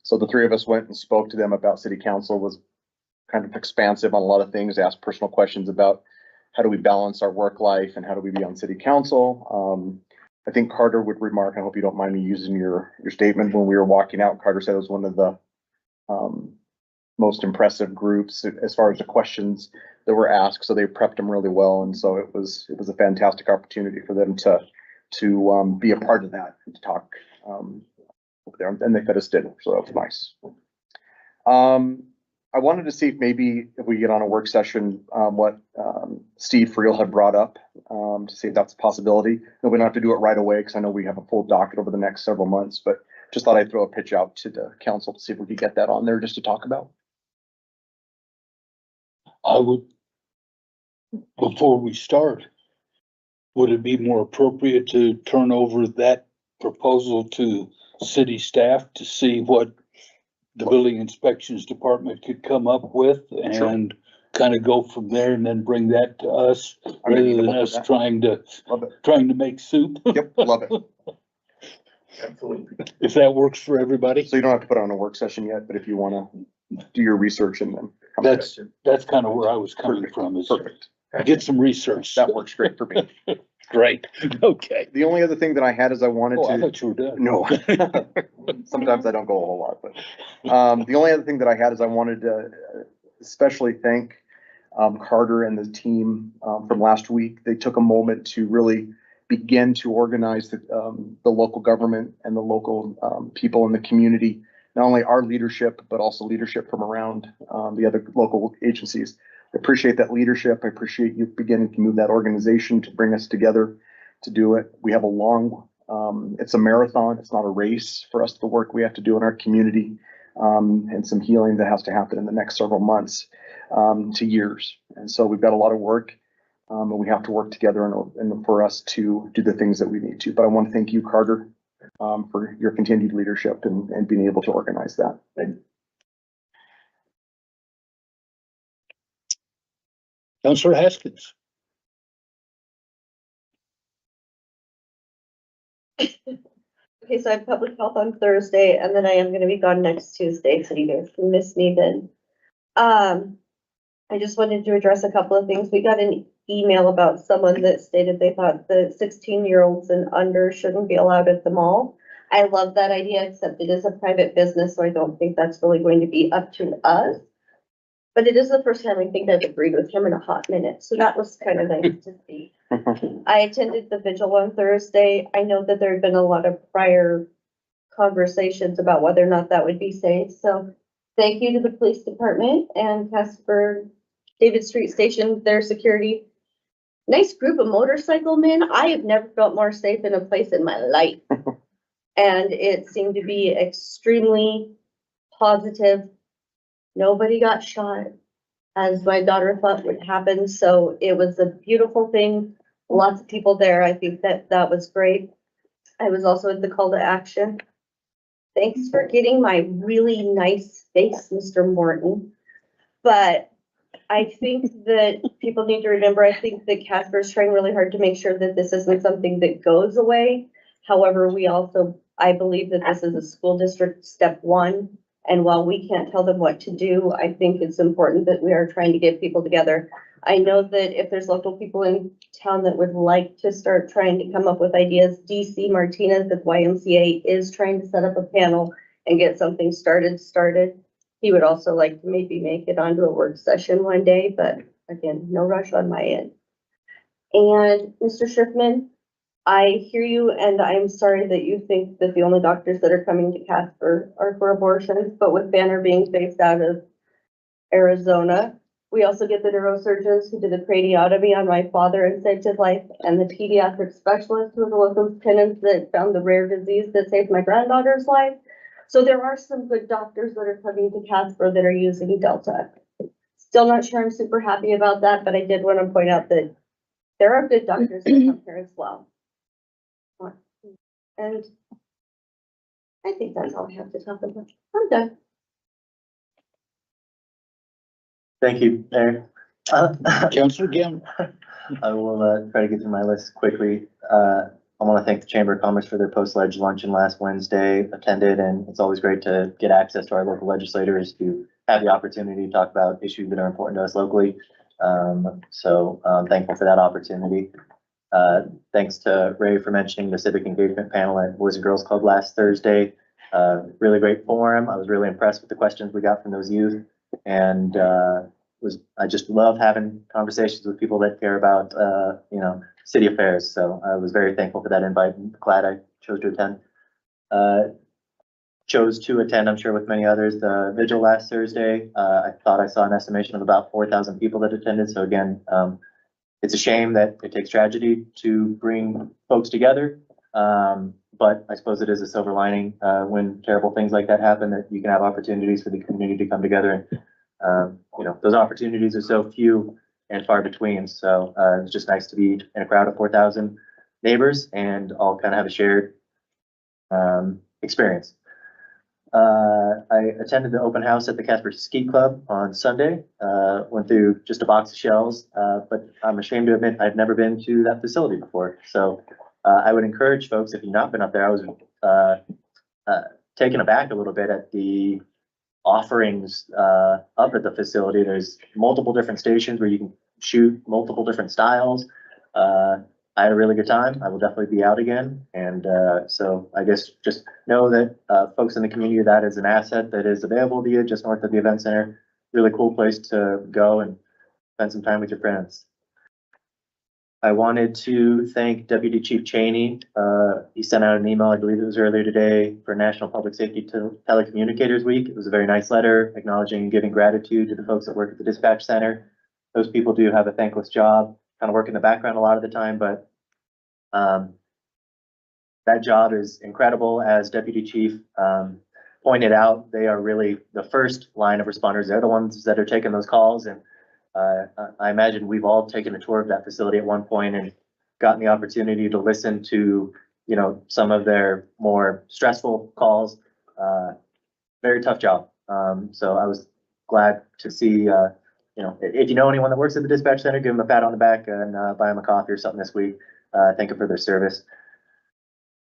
So the three of us went and spoke to them about city council, was kind of expansive on a lot of things, asked personal questions about how do we balance our work life and how do we be on city council. I think Carter would remark, I hope you don't mind me using your statement, when we were walking out, Carter said it was one of the most impressive groups as far as the questions that were asked. So they prepped them really well. And so it was a fantastic opportunity for them to be a part of that and to talk over there, and they fed us dinner. So that was nice. I wanted to see if we get on a work session, what Steve Friel had brought up, to see if that's a possibility. No, we don't have to do it right away because I know we have a full docket over the next several months, but just thought I'd throw a pitch out to the council to see if we could get that on there just to talk about. I would, before we start, would it be more appropriate to turn over that proposal to city staff to see what the building inspections department could come up with and kind of go from there and then bring that to us rather than us trying to make soup? Yep, love it. Absolutely. If that works for everybody. So you don't have to put on a work session yet, but if you want to do your research and then come back. That's kind of where I was coming from, is Perfect. Get some research. That works great for me. Great. Okay. The only other thing that I had is I wanted Oh, I to. thought you were done. No. Sometimes I don't go a whole lot, but the only other thing that I had is I wanted to especially thank Carter and the team from last week. They took a moment to really begin to organize the local government and the local people in the community, not only our leadership, but also leadership from around the other local agencies. I appreciate that leadership. I appreciate you beginning to move that organization to bring us together to do it. We have a long, it's a marathon. It's not a race for us, the work we have to do in our community, and some healing that has to happen in the next several months, to years. And so we've got a lot of work, and we have to work together and for us to do the things that we need to. But I want to thank you, Carter, for your continued leadership and being able to organize that. Counselor Haskins. Okay, so I have public health on Thursday, and then I am gonna be gone next Tuesday, so you guys can miss me then. I just wanted to address a couple of things. We got an email about someone that stated they thought the 16-year-olds and under shouldn't be allowed at the mall. I love that idea, except it is a private business, so I don't think that's really going to be up to us. But it is the first time I think I've agreed with him in a hot minute, so that was kind of nice to see. I attended the vigil on Thursday. I know that there had been a lot of prior conversations about whether or not that would be safe, so thank you to the police department and Casper, David Street Station, their security. Nice group of motorcycle men. I have never felt more safe in a place in my life. And it seemed to be extremely positive. Nobody got shot, as my daughter thought would happen. So it was a beautiful thing. Lots of people there. I think that was great. I was also at the call to action. Thanks for getting my really nice face, Mr. Morton. But I think that people need to remember, I think that Casper is trying really hard to make sure that this isn't something that goes away. However, I believe that this is a school district step one. And while we can't tell them what to do, I think it's important that we are trying to get people together. I know that if there's local people in town that would like to start trying to come up with ideas, DC Martinez at YMCA is trying to set up a panel and get something started. He would also like to maybe make it onto a work session one day, but again, no rush on my end. And Mr. Schiffman, I hear you, and I'm sorry that you think that the only doctors that are coming to Casper are for abortions, but with Banner being based out of Arizona, we also get the neurosurgeons who did the craniotomy on my father and saved his life, and the pediatric specialist who was a locum tenens that found the rare disease that saved my granddaughter's life. So there are some good doctors that are coming to Casper that are using Delta. Still not sure I'm super happy about that, but I did want to point out that there are good doctors that come here as well. And I think that's all I have to talk about. I'm done. Thank you, Mayor. Counselor Gam. I will try to get through my list quickly. I want to thank the Chamber of Commerce for their post-ledge luncheon last Wednesday, attended, and it's always great to get access to our local legislators to have the opportunity to talk about issues that are important to us locally. So I'm thankful for that opportunity. Thanks to Ray for mentioning the civic engagement panel at Boys and Girls Club last Thursday. Really great forum. I was really impressed with the questions we got from those youth, and I just love having conversations with people that care about city affairs. So I was very thankful for that invite and glad I chose to attend. I'm sure with many others, the vigil last Thursday. I thought I saw an estimation of about 4,000 people that attended. So again, it's a shame that it takes tragedy to bring folks together. But I suppose it is a silver lining when terrible things like that happen, that you can have opportunities for the community to come together. And those opportunities are so few and far between. So it's just nice to be in a crowd of 4,000 neighbors and all kind of have a shared experience. I attended the open house at the Casper Ski Club on Sunday. Went through just a box of shells, but I'm ashamed to admit I've never been to that facility before. So I would encourage folks, if you've not been up there, I was taken aback a little bit at the offerings up at the facility. There's multiple different stations where you can shoot multiple different styles. I had a really good time. I will definitely be out again. And so I guess just know that folks in the community, that is an asset that is available to you just north of the event center. Really cool place to go and spend some time with your friends. I wanted to thank Deputy Chief Cheney. He sent out an email, I believe it was earlier today, for National Public Safety Telecommunicators Week. It was a very nice letter acknowledging and giving gratitude to the folks that work at the dispatch center. Those people do have a thankless job, kind of work in the background a lot of the time, but That job is incredible. As Deputy Chief pointed out, they are really the first line of responders. They're the ones that are taking those calls. And I imagine we've all taken a tour of that facility at one point and gotten the opportunity to listen to, you know, some of their more stressful calls. Very tough job. So I was glad to see, you know, if you know anyone that works at the dispatch center, give them a pat on the back and buy them a coffee or something this week. Thank them for their service.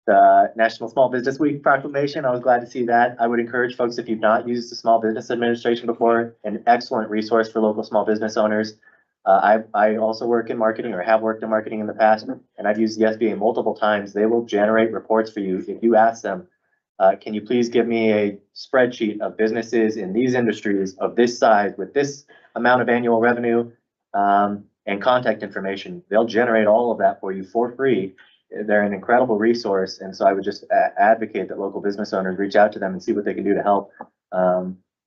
The National Small Business Week proclamation, I was glad to see that. I would encourage folks, if you've not used the Small Business Administration before, an excellent resource for local small business owners. I also work in marketing, or have worked in marketing in the past, and I've used the SBA multiple times. They will generate reports for you. If you ask them, can you please give me a spreadsheet of businesses in these industries of this size with this amount of annual revenue and contact information, they'll generate all of that for you for free. They're an incredible resource. And so I would just advocate that local business owners reach out to them and see what they can do to help.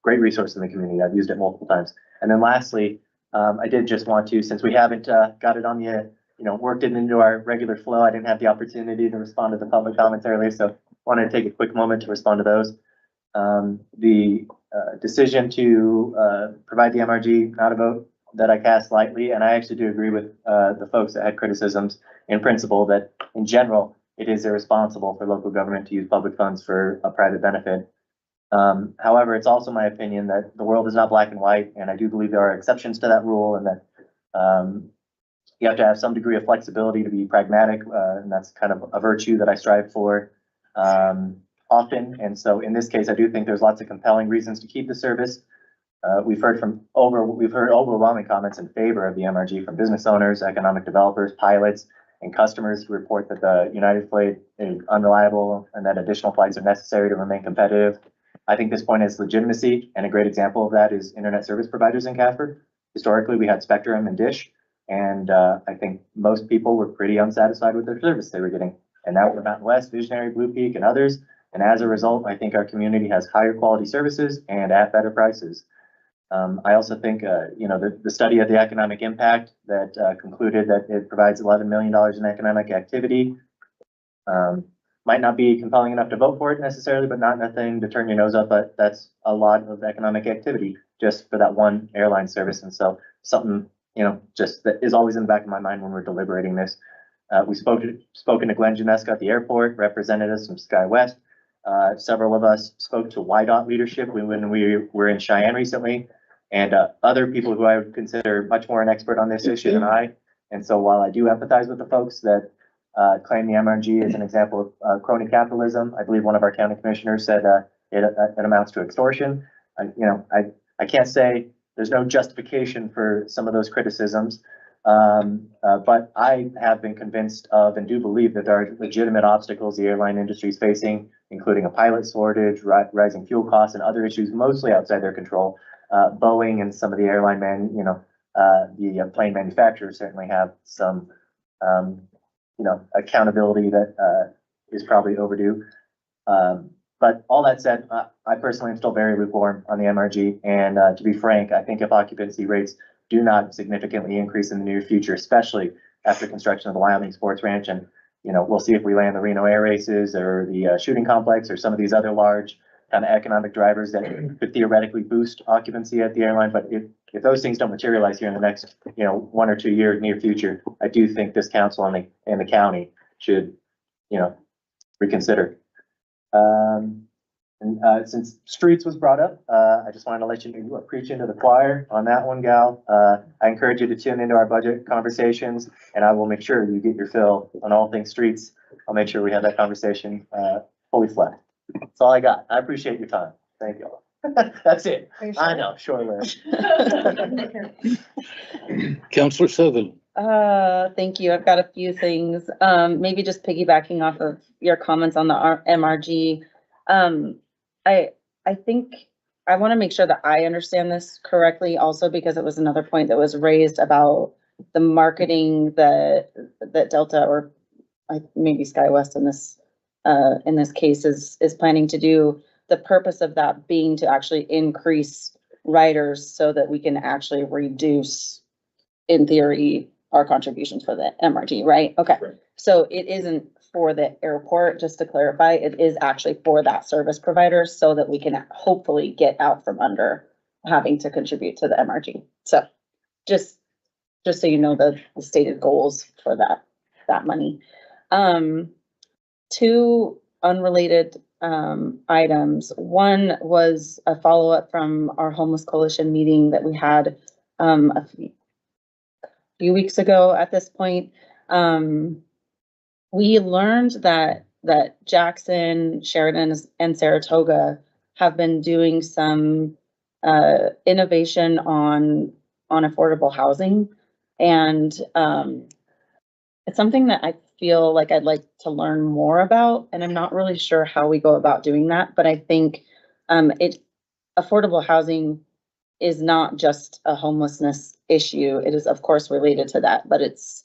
Great resource in the community. I've used it multiple times. And then lastly, I did just want to, since we haven't got it on the, you know, worked it into our regular flow, I didn't have the opportunity to respond to the public comments earlier. So wanted to take a quick moment to respond to those. The decision to provide the MRG, not a vote that I cast lightly, and I actually do agree with the folks that had criticisms in principle that in general, it is irresponsible for local government to use public funds for a private benefit. However, it's also my opinion that the world is not black and white, and I do believe there are exceptions to that rule, and that you have to have some degree of flexibility to be pragmatic, and that's kind of a virtue that I strive for often. And so in this case, I do think there's lots of compelling reasons to keep the service. We've heard overwhelming comments in favor of the MRG from business owners, economic developers, pilots, and customers who report that the United flight is unreliable and that additional flights are necessary to remain competitive. I think this point is legitimacy, and a great example of that is internet service providers in Casper. Historically, we had Spectrum and Dish, and I think most people were pretty unsatisfied with their service they were getting. And now we're Mountain West, Visionary, Blue Peak, and others. And as a result, I think our community has higher quality services and at better prices. I also think, you know, the study of the economic impact that concluded that it provides $11 million in economic activity might not be compelling enough to vote for it necessarily, but not nothing to turn your nose up. But that's a lot of economic activity just for that one airline service. And so something, you know, just that is always in the back of my mind when we're deliberating this. We spoken to Glenn Janeska at the airport, representatives from SkyWest. Several of us spoke to YDOT leadership when we were in Cheyenne recently, and other people who I would consider much more an expert on this issue than I. And so while I do empathize with the folks that claim the MRG is an example of crony capitalism, I believe one of our county commissioners said it amounts to extortion. I can't say there's no justification for some of those criticisms, but I have been convinced of and do believe that there are legitimate obstacles the airline industry is facing, including a pilot shortage, rising fuel costs, and other issues mostly outside their control. Boeing and some of the airline the plane manufacturers certainly have some, accountability that is probably overdue. But all that said, I personally am still very lukewarm on the MRG. And to be frank, I think if occupancy rates do not significantly increase in the near future, especially after construction of the Wyoming Sports Ranch, and we'll see if we land the Reno Air Races or the shooting complex or some of these other large kind of economic drivers that could theoretically boost occupancy at the airline. But if those things don't materialize here in the next 1 or 2 years near future, I do think this council and the county should reconsider. Since streets was brought up, I just wanted to let you know you are preaching to the choir on that one, gal. I encourage you to tune into our budget conversations, and I will make sure you get your fill on all things streets. I'll make sure we have that conversation fully fledged. That's all I got. I appreciate your time. Thank you all. That's it. Sure? I know, short list. Councilor Sutherland. Thank you. I've got a few things. Maybe just piggybacking off of your comments on the MRG. I think I want to make sure that I understand this correctly also, because it was another point that was raised about the marketing that Delta or maybe SkyWest in this case is planning to do. The purpose of that being to actually increase riders so that we can actually reduce, in theory, our contributions for the MRG, right? Okay. Right. So it isn't for the airport, just to clarify, it is actually for that service provider so that we can hopefully get out from under having to contribute to the MRG. So just so you know, the stated goals for that money. Two unrelated items. One was a follow-up from our homeless coalition meeting that we had a few weeks ago at this point. We learned that Jackson, Sheridan, and Saratoga have been doing some innovation on affordable housing. And it's something that I feel like I'd like to learn more about, and I'm not really sure how we go about doing that, but I think affordable housing is not just a homelessness issue. It is of course related to that, but it's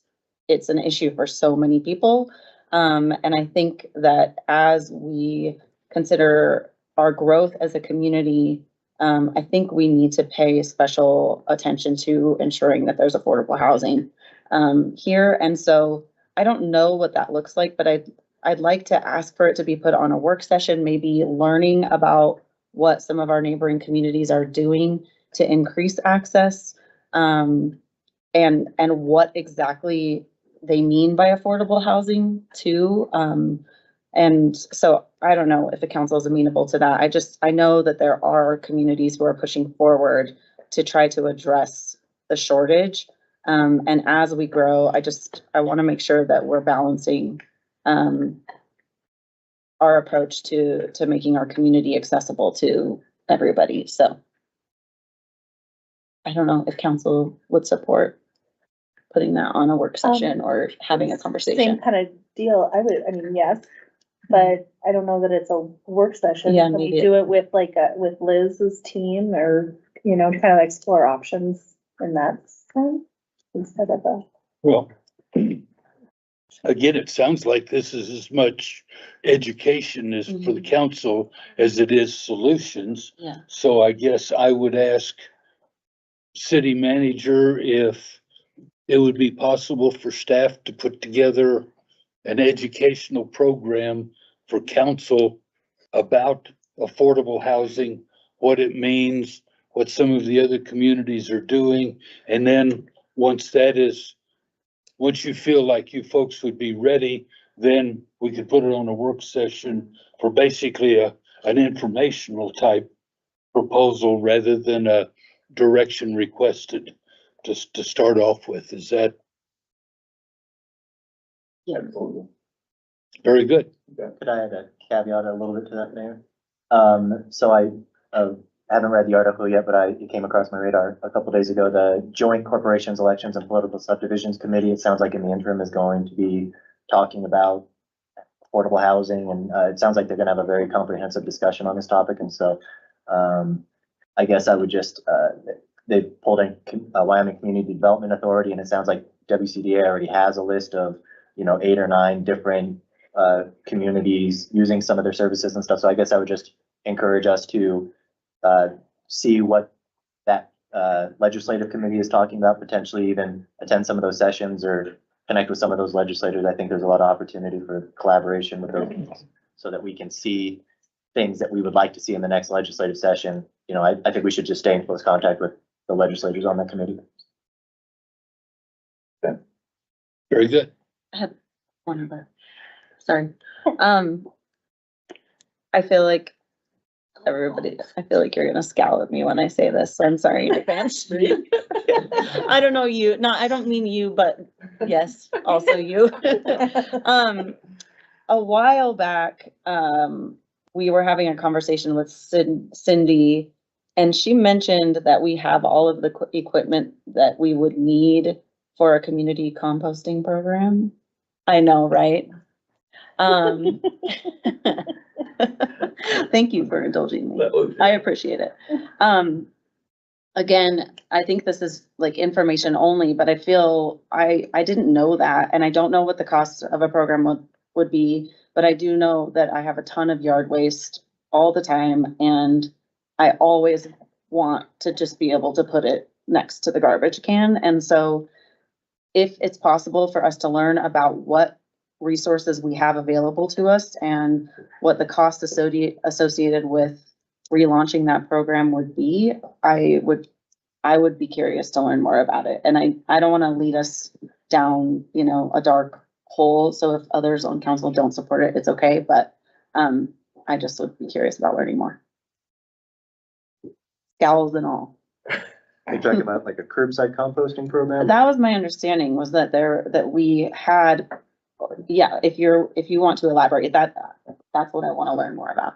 an issue for so many people. And I think that as we consider our growth as a community, I think we need to pay special attention to ensuring that there's affordable housing here. And so I don't know what that looks like, but I'd like to ask for it to be put on a work session, maybe learning about what some of our neighboring communities are doing to increase access, and what exactly they mean by affordable housing too. And so I don't know if the council is amenable to that. I know that there are communities who are pushing forward to try to address the shortage. And as we grow, I want to make sure that we're balancing our approach to making our community accessible to everybody. So I don't know if council would support putting that on a work session or having a conversation. Same kind of deal. I mean, yes, but I don't know that it's a work session. Yeah, Can we maybe do it with with Liz's team or, to kind of explore options in that sense instead of a. Well, again, it sounds like this is as much education as for the council as it is solutions. Yeah. So I guess I would ask city manager if it would be possible for staff to put together an educational program for council about affordable housing, what it means, what some of the other communities are doing. And then once you feel like you folks would be ready, then we could put it on a work session for basically an informational type proposal rather than a direction requested to start off with. Is that? Yeah. Very good. Could I add a caveat a little bit to that, Mayor? So I haven't read the article yet, but it came across my radar a couple days ago. The Joint Corporations, Elections and Political Subdivisions Committee, it sounds like in the interim, is going to be talking about affordable housing, and it sounds like they're gonna have a very comprehensive discussion on this topic. And so I guess I would just, they pulled in Wyoming Community Development Authority, and it sounds like WCDA already has a list of 8 or 9 different communities using some of their services and stuff. So I guess I would just encourage us to see what that legislative committee is talking about, potentially even attend some of those sessions or connect with some of those legislators. I think there's a lot of opportunity for collaboration with those so that we can see things that we would like to see in the next legislative session. I think we should just stay in close contact with the legislators on that committee. Very good. I had one other, sorry. I feel like you're gonna scowl at me when I say this, so I'm sorry in advance. I don't know you, I don't mean you, but yes, also you. A while back, we were having a conversation with Cindy, and she mentioned that we have all of the equipment that we would need for a community composting program. I know, right? Thank you for indulging me. I appreciate it. Again, I think this is like information only, but I feel I didn't know that, and I don't know what the cost of a program would be, but I do know that I have a ton of yard waste all the time, and I always want to just be able to put it next to the garbage can. And so if it's possible for us to learn about what resources we have available to us and what the cost associated with relaunching that program would be, I would be curious to learn more about it. And I don't want to lead us down, you know, a dark hole. So if others on council don't support it, it's okay. But I just would be curious about learning more. Scowls and all. Are you talking about like a curbside composting program? That was my understanding, was that we had, yeah, if you want to elaborate, that's what I want to learn more about.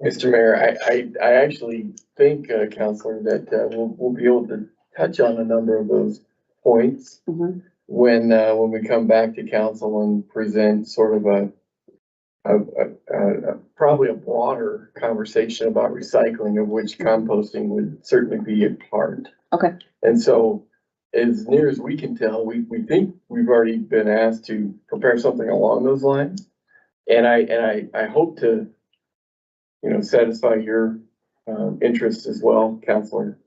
Mr. Mayor, I actually think, Counselor, that we'll be able to touch on a number of those points when we come back to council and present sort of probably a broader conversation about recycling, of which composting would certainly be a part. Okay. And so, as near as we can tell, we think we've already been asked to prepare something along those lines. And I hope to, you know, satisfy your interests as well, Counselor,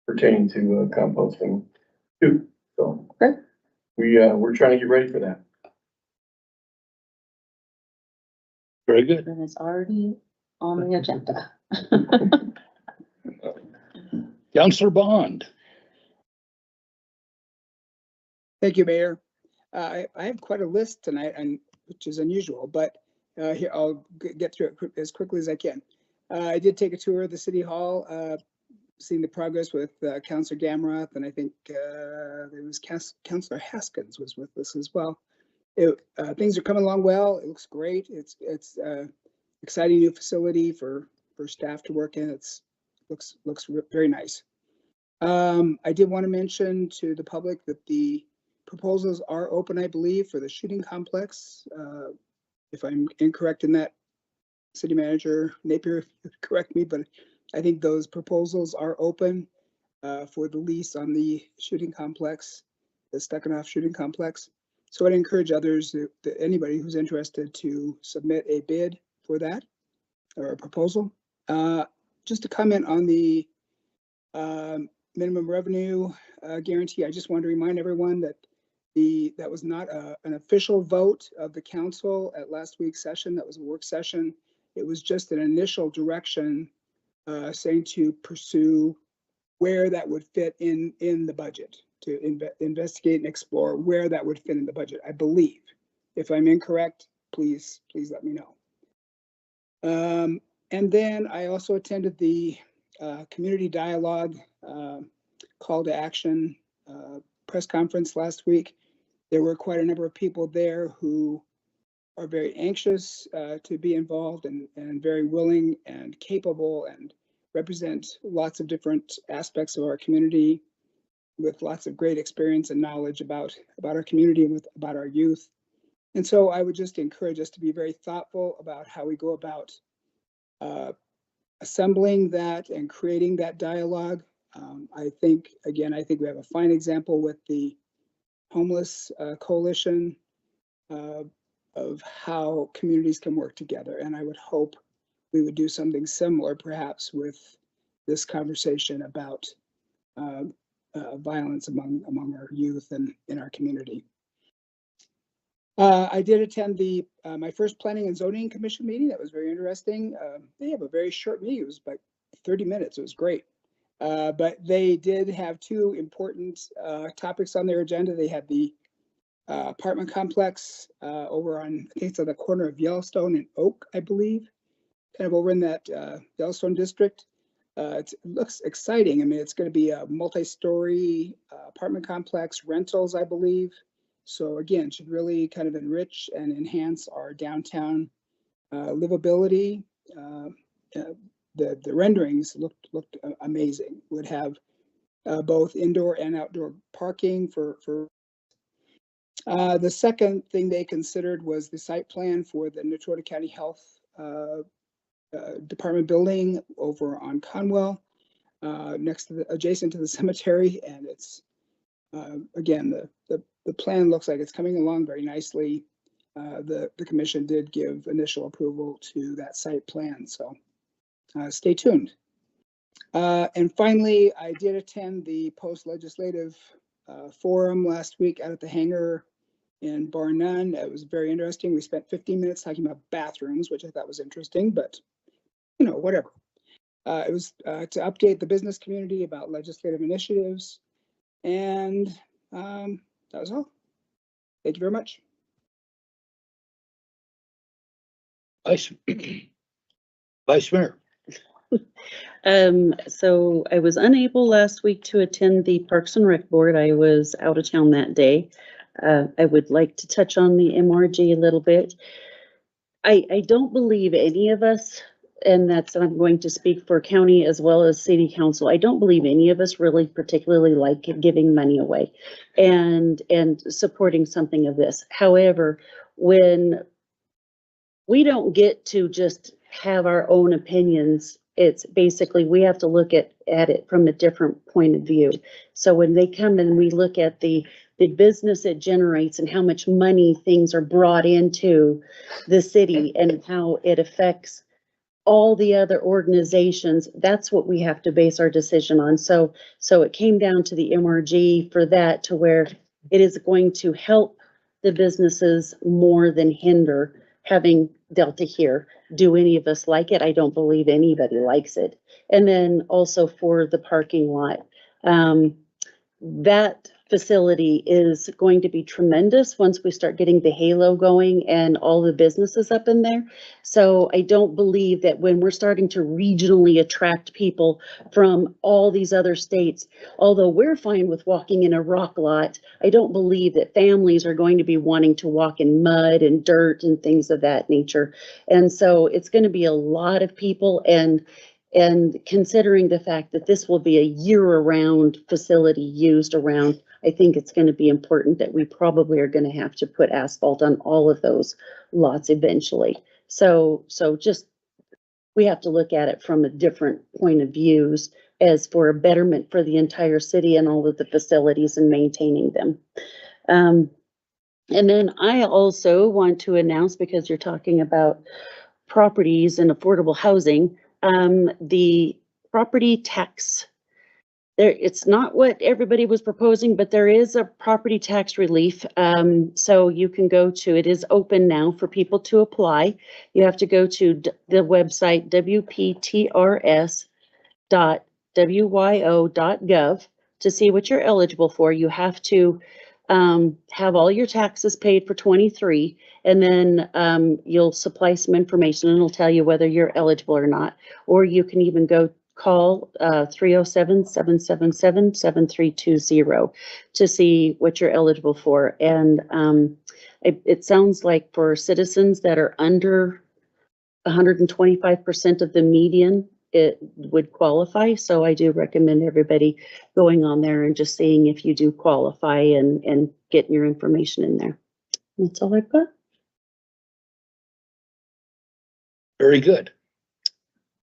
pertaining to composting too. So we're trying to get ready for that. Very good. And it's already on the agenda. Counselor Bond. Thank you, Mayor. I have quite a list tonight, and which is unusual, but here I'll get through it as quickly as I can. I did take a tour of the City Hall, seeing the progress with Councilor Gamroth, and I think there was Councilor Haskins was with us as well. Things are coming along well. It looks great. It's exciting new facility for staff to work in. Looks very nice. I did want to mention to the public that the proposals are open, I believe, for the shooting complex. If I'm incorrect in that, City Manager Napier, correct me, but I think those proposals are open for the lease on the shooting complex, the Stuckenoff shooting complex. So I'd encourage others, anybody who's interested, to submit a bid for that or a proposal. Just to comment on the minimum revenue guarantee, I just want to remind everyone that that was not an official vote of the council at last week's session. That was a work session. It was just an initial direction saying to pursue where that would fit in the budget, to investigate and explore where that would fit in the budget, I believe. If I'm incorrect, please let me know. And then I also attended the community dialogue call to action press conference last week. There were quite a number of people there who are very anxious to be involved and very willing and capable and represent lots of different aspects of our community with lots of great experience and knowledge about our community and about our youth. And so I would just encourage us to be very thoughtful about how we go about assembling that and creating that dialogue. I think we have a fine example with the homeless coalition of how communities can work together. And I would hope we would do something similar, perhaps, with this conversation about violence among our youth and in our community. I did attend my first Planning and Zoning Commission meeting. That was very interesting. They have a very short meeting. It was like 30 minutes. It was great. But they did have two important topics on their agenda. They had the apartment complex over on, I think it's on the corner of Yellowstone and Oak, I believe, kind of over in that Yellowstone district. It looks exciting. I mean, it's going to be a multi-story apartment complex, rentals, I believe. So again, should really kind of enrich and enhance our downtown livability. The renderings looked amazing. Would have both indoor and outdoor parking for. The second thing they considered was the site plan for the Natoda County Health Department building over on Conwell, adjacent to the cemetery, and it's again the plan looks like it's coming along very nicely. The commission did give initial approval to that site plan, so stay tuned. And finally, I did attend the post-legislative forum last week out at the hangar And bar none, that was very interesting. We spent 15 minutes talking about bathrooms, which I thought was interesting, but whatever. It was to update the business community about legislative initiatives. And that was all. Thank you very much. Vice Mayor. So I was unable last week to attend the Parks and Rec Board. I was out of town that day. I would like to touch on the MRG a little bit. I don't believe any of us, and I'm going to speak for county as well as city council. I don't believe any of us really particularly like giving money away and supporting something of this. However, when we don't get to just have our own opinions, it's basically, we have to look at it from a different point of view. So when they come and we look at the business it generates and how much money things are brought into the city and how it affects all the other organizations, that's what we have to base our decision on. So it came down to the MRG for that, to where it is going to help the businesses more than hinder having Delta here. Do any of us like it? I don't believe anybody likes it. And then also for the parking lot, that facility is going to be tremendous once we start getting the halo going and all the businesses up in there. So I don't believe that when we're starting to regionally attract people from all these other states, although we're fine with walking in a rock lot, I don't believe that families are going to be wanting to walk in mud and dirt and things of that nature. And so it's going to be a lot of people, and considering the fact that this will be a year-round facility used around, I think it's going to be important that we probably are going to have to put asphalt on all of those lots eventually. So just, we have to look at it from a different point of views as for a betterment for the entire city and all of the facilities and maintaining them. And then I also want to announce, because you're talking about properties and affordable housing, the property tax, it's not what everybody was proposing, but there is a property tax relief. So you can go to, it is open now for people to apply. You have to go to the website wptrs.wyo.gov to see what you're eligible for. You have to have all your taxes paid for 23, and then you'll supply some information and it'll tell you whether you're eligible or not. Or you can even call 307-777-7320 to see what you're eligible for. And it sounds like for citizens that are under 125% of the median, it would qualify. So I do recommend everybody going on there and just seeing if you do qualify and getting your information in there. That's all I've got. Very good.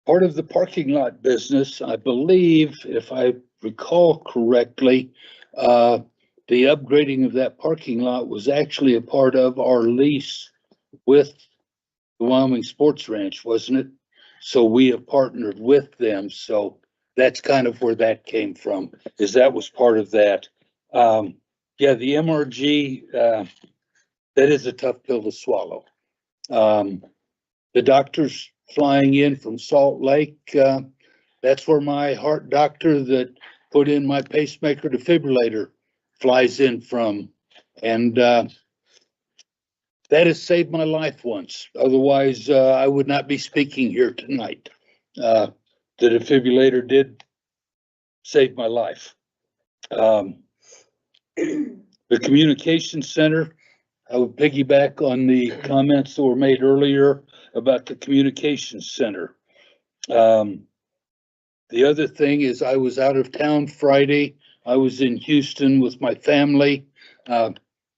Part of the parking lot business, I believe, if I recall correctly, the upgrading of that parking lot was actually a part of our lease with the Wyoming Sports Ranch, wasn't it? So we have partnered with them. So that's kind of where that came from, is that was part of that. Yeah, the MRG, that is a tough pill to swallow. The doctors flying in from Salt Lake, that's where my heart doctor that put in my pacemaker defibrillator flies in from. And that has saved my life once. Otherwise, I would not be speaking here tonight. The defibrillator did save my life. The communication center, I would piggyback on the comments that were made earlier about the communication center. The other thing is, I was out of town Friday. I was in Houston with my family,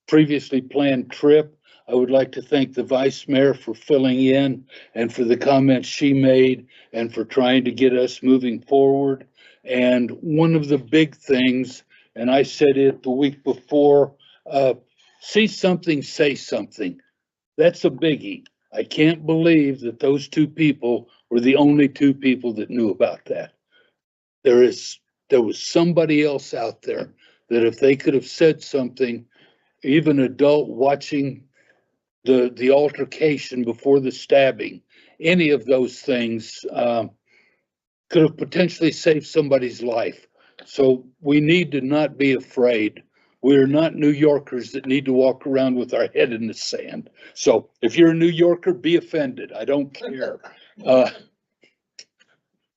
previously planned trip. I would like to thank the vice mayor for filling in and for the comments she made and for trying to get us moving forward. And one of the big things, and I said it the week before, see something, say something. That's a biggie. I can't believe that those two people were the only two people that knew about that. There was somebody else out there that if they could have said something, even adult watching the altercation before the stabbing, any of those things, could have potentially saved somebody's life. So we need to not be afraid. We are not New Yorkers that need to walk around with our head in the sand. So if you're a New Yorker, be offended. I don't care.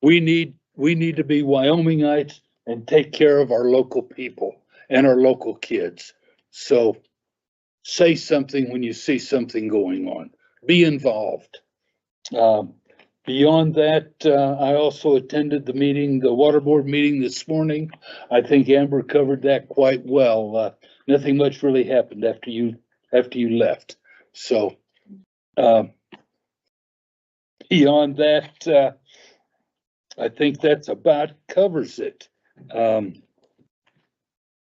We need to be Wyomingites and take care of our local people and our local kids. So say something when you see something going on. Be involved. Beyond that, I also attended the meeting, the water board meeting this morning. I think Amber covered that quite well. Nothing much really happened after you left. So, beyond that, I think that's about covers it.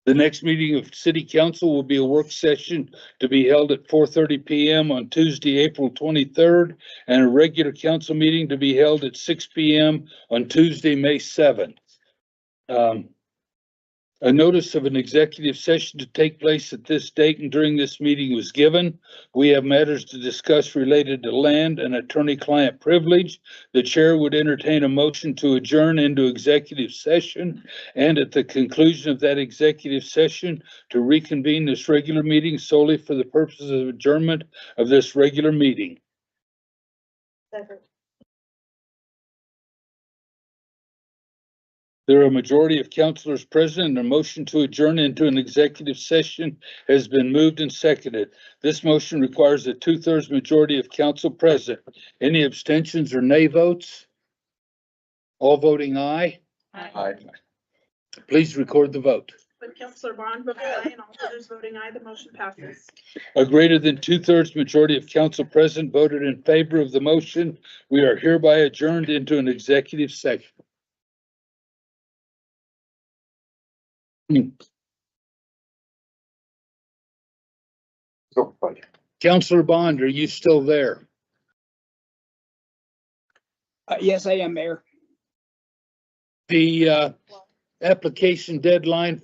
The next meeting of city council will be a work session to be held at 4:30 PM on Tuesday, April 23rd, and a regular council meeting to be held at 6 PM on Tuesday, May 7th. A notice of an executive session to take place at this date and during this meeting was given. We have matters to discuss related to land and attorney-client privilege. The chair would entertain a motion to adjourn into executive session, and at the conclusion of that executive session, to reconvene this regular meeting solely for the purposes of adjournment of this regular meeting. Second. There are a majority of councilors present, and a motion to adjourn into an executive session has been moved and seconded. This motion requires a 2/3 majority of council present. Any abstentions or nay votes? All voting aye. Aye. Please record the vote. With Counselor Bond voting aye and all others voting aye, the motion passes. A greater than 2/3 majority of council present voted in favor of the motion. We are hereby adjourned into an executive session. Counselor Bond, are you still there? Yes, I am, Mayor. The application deadline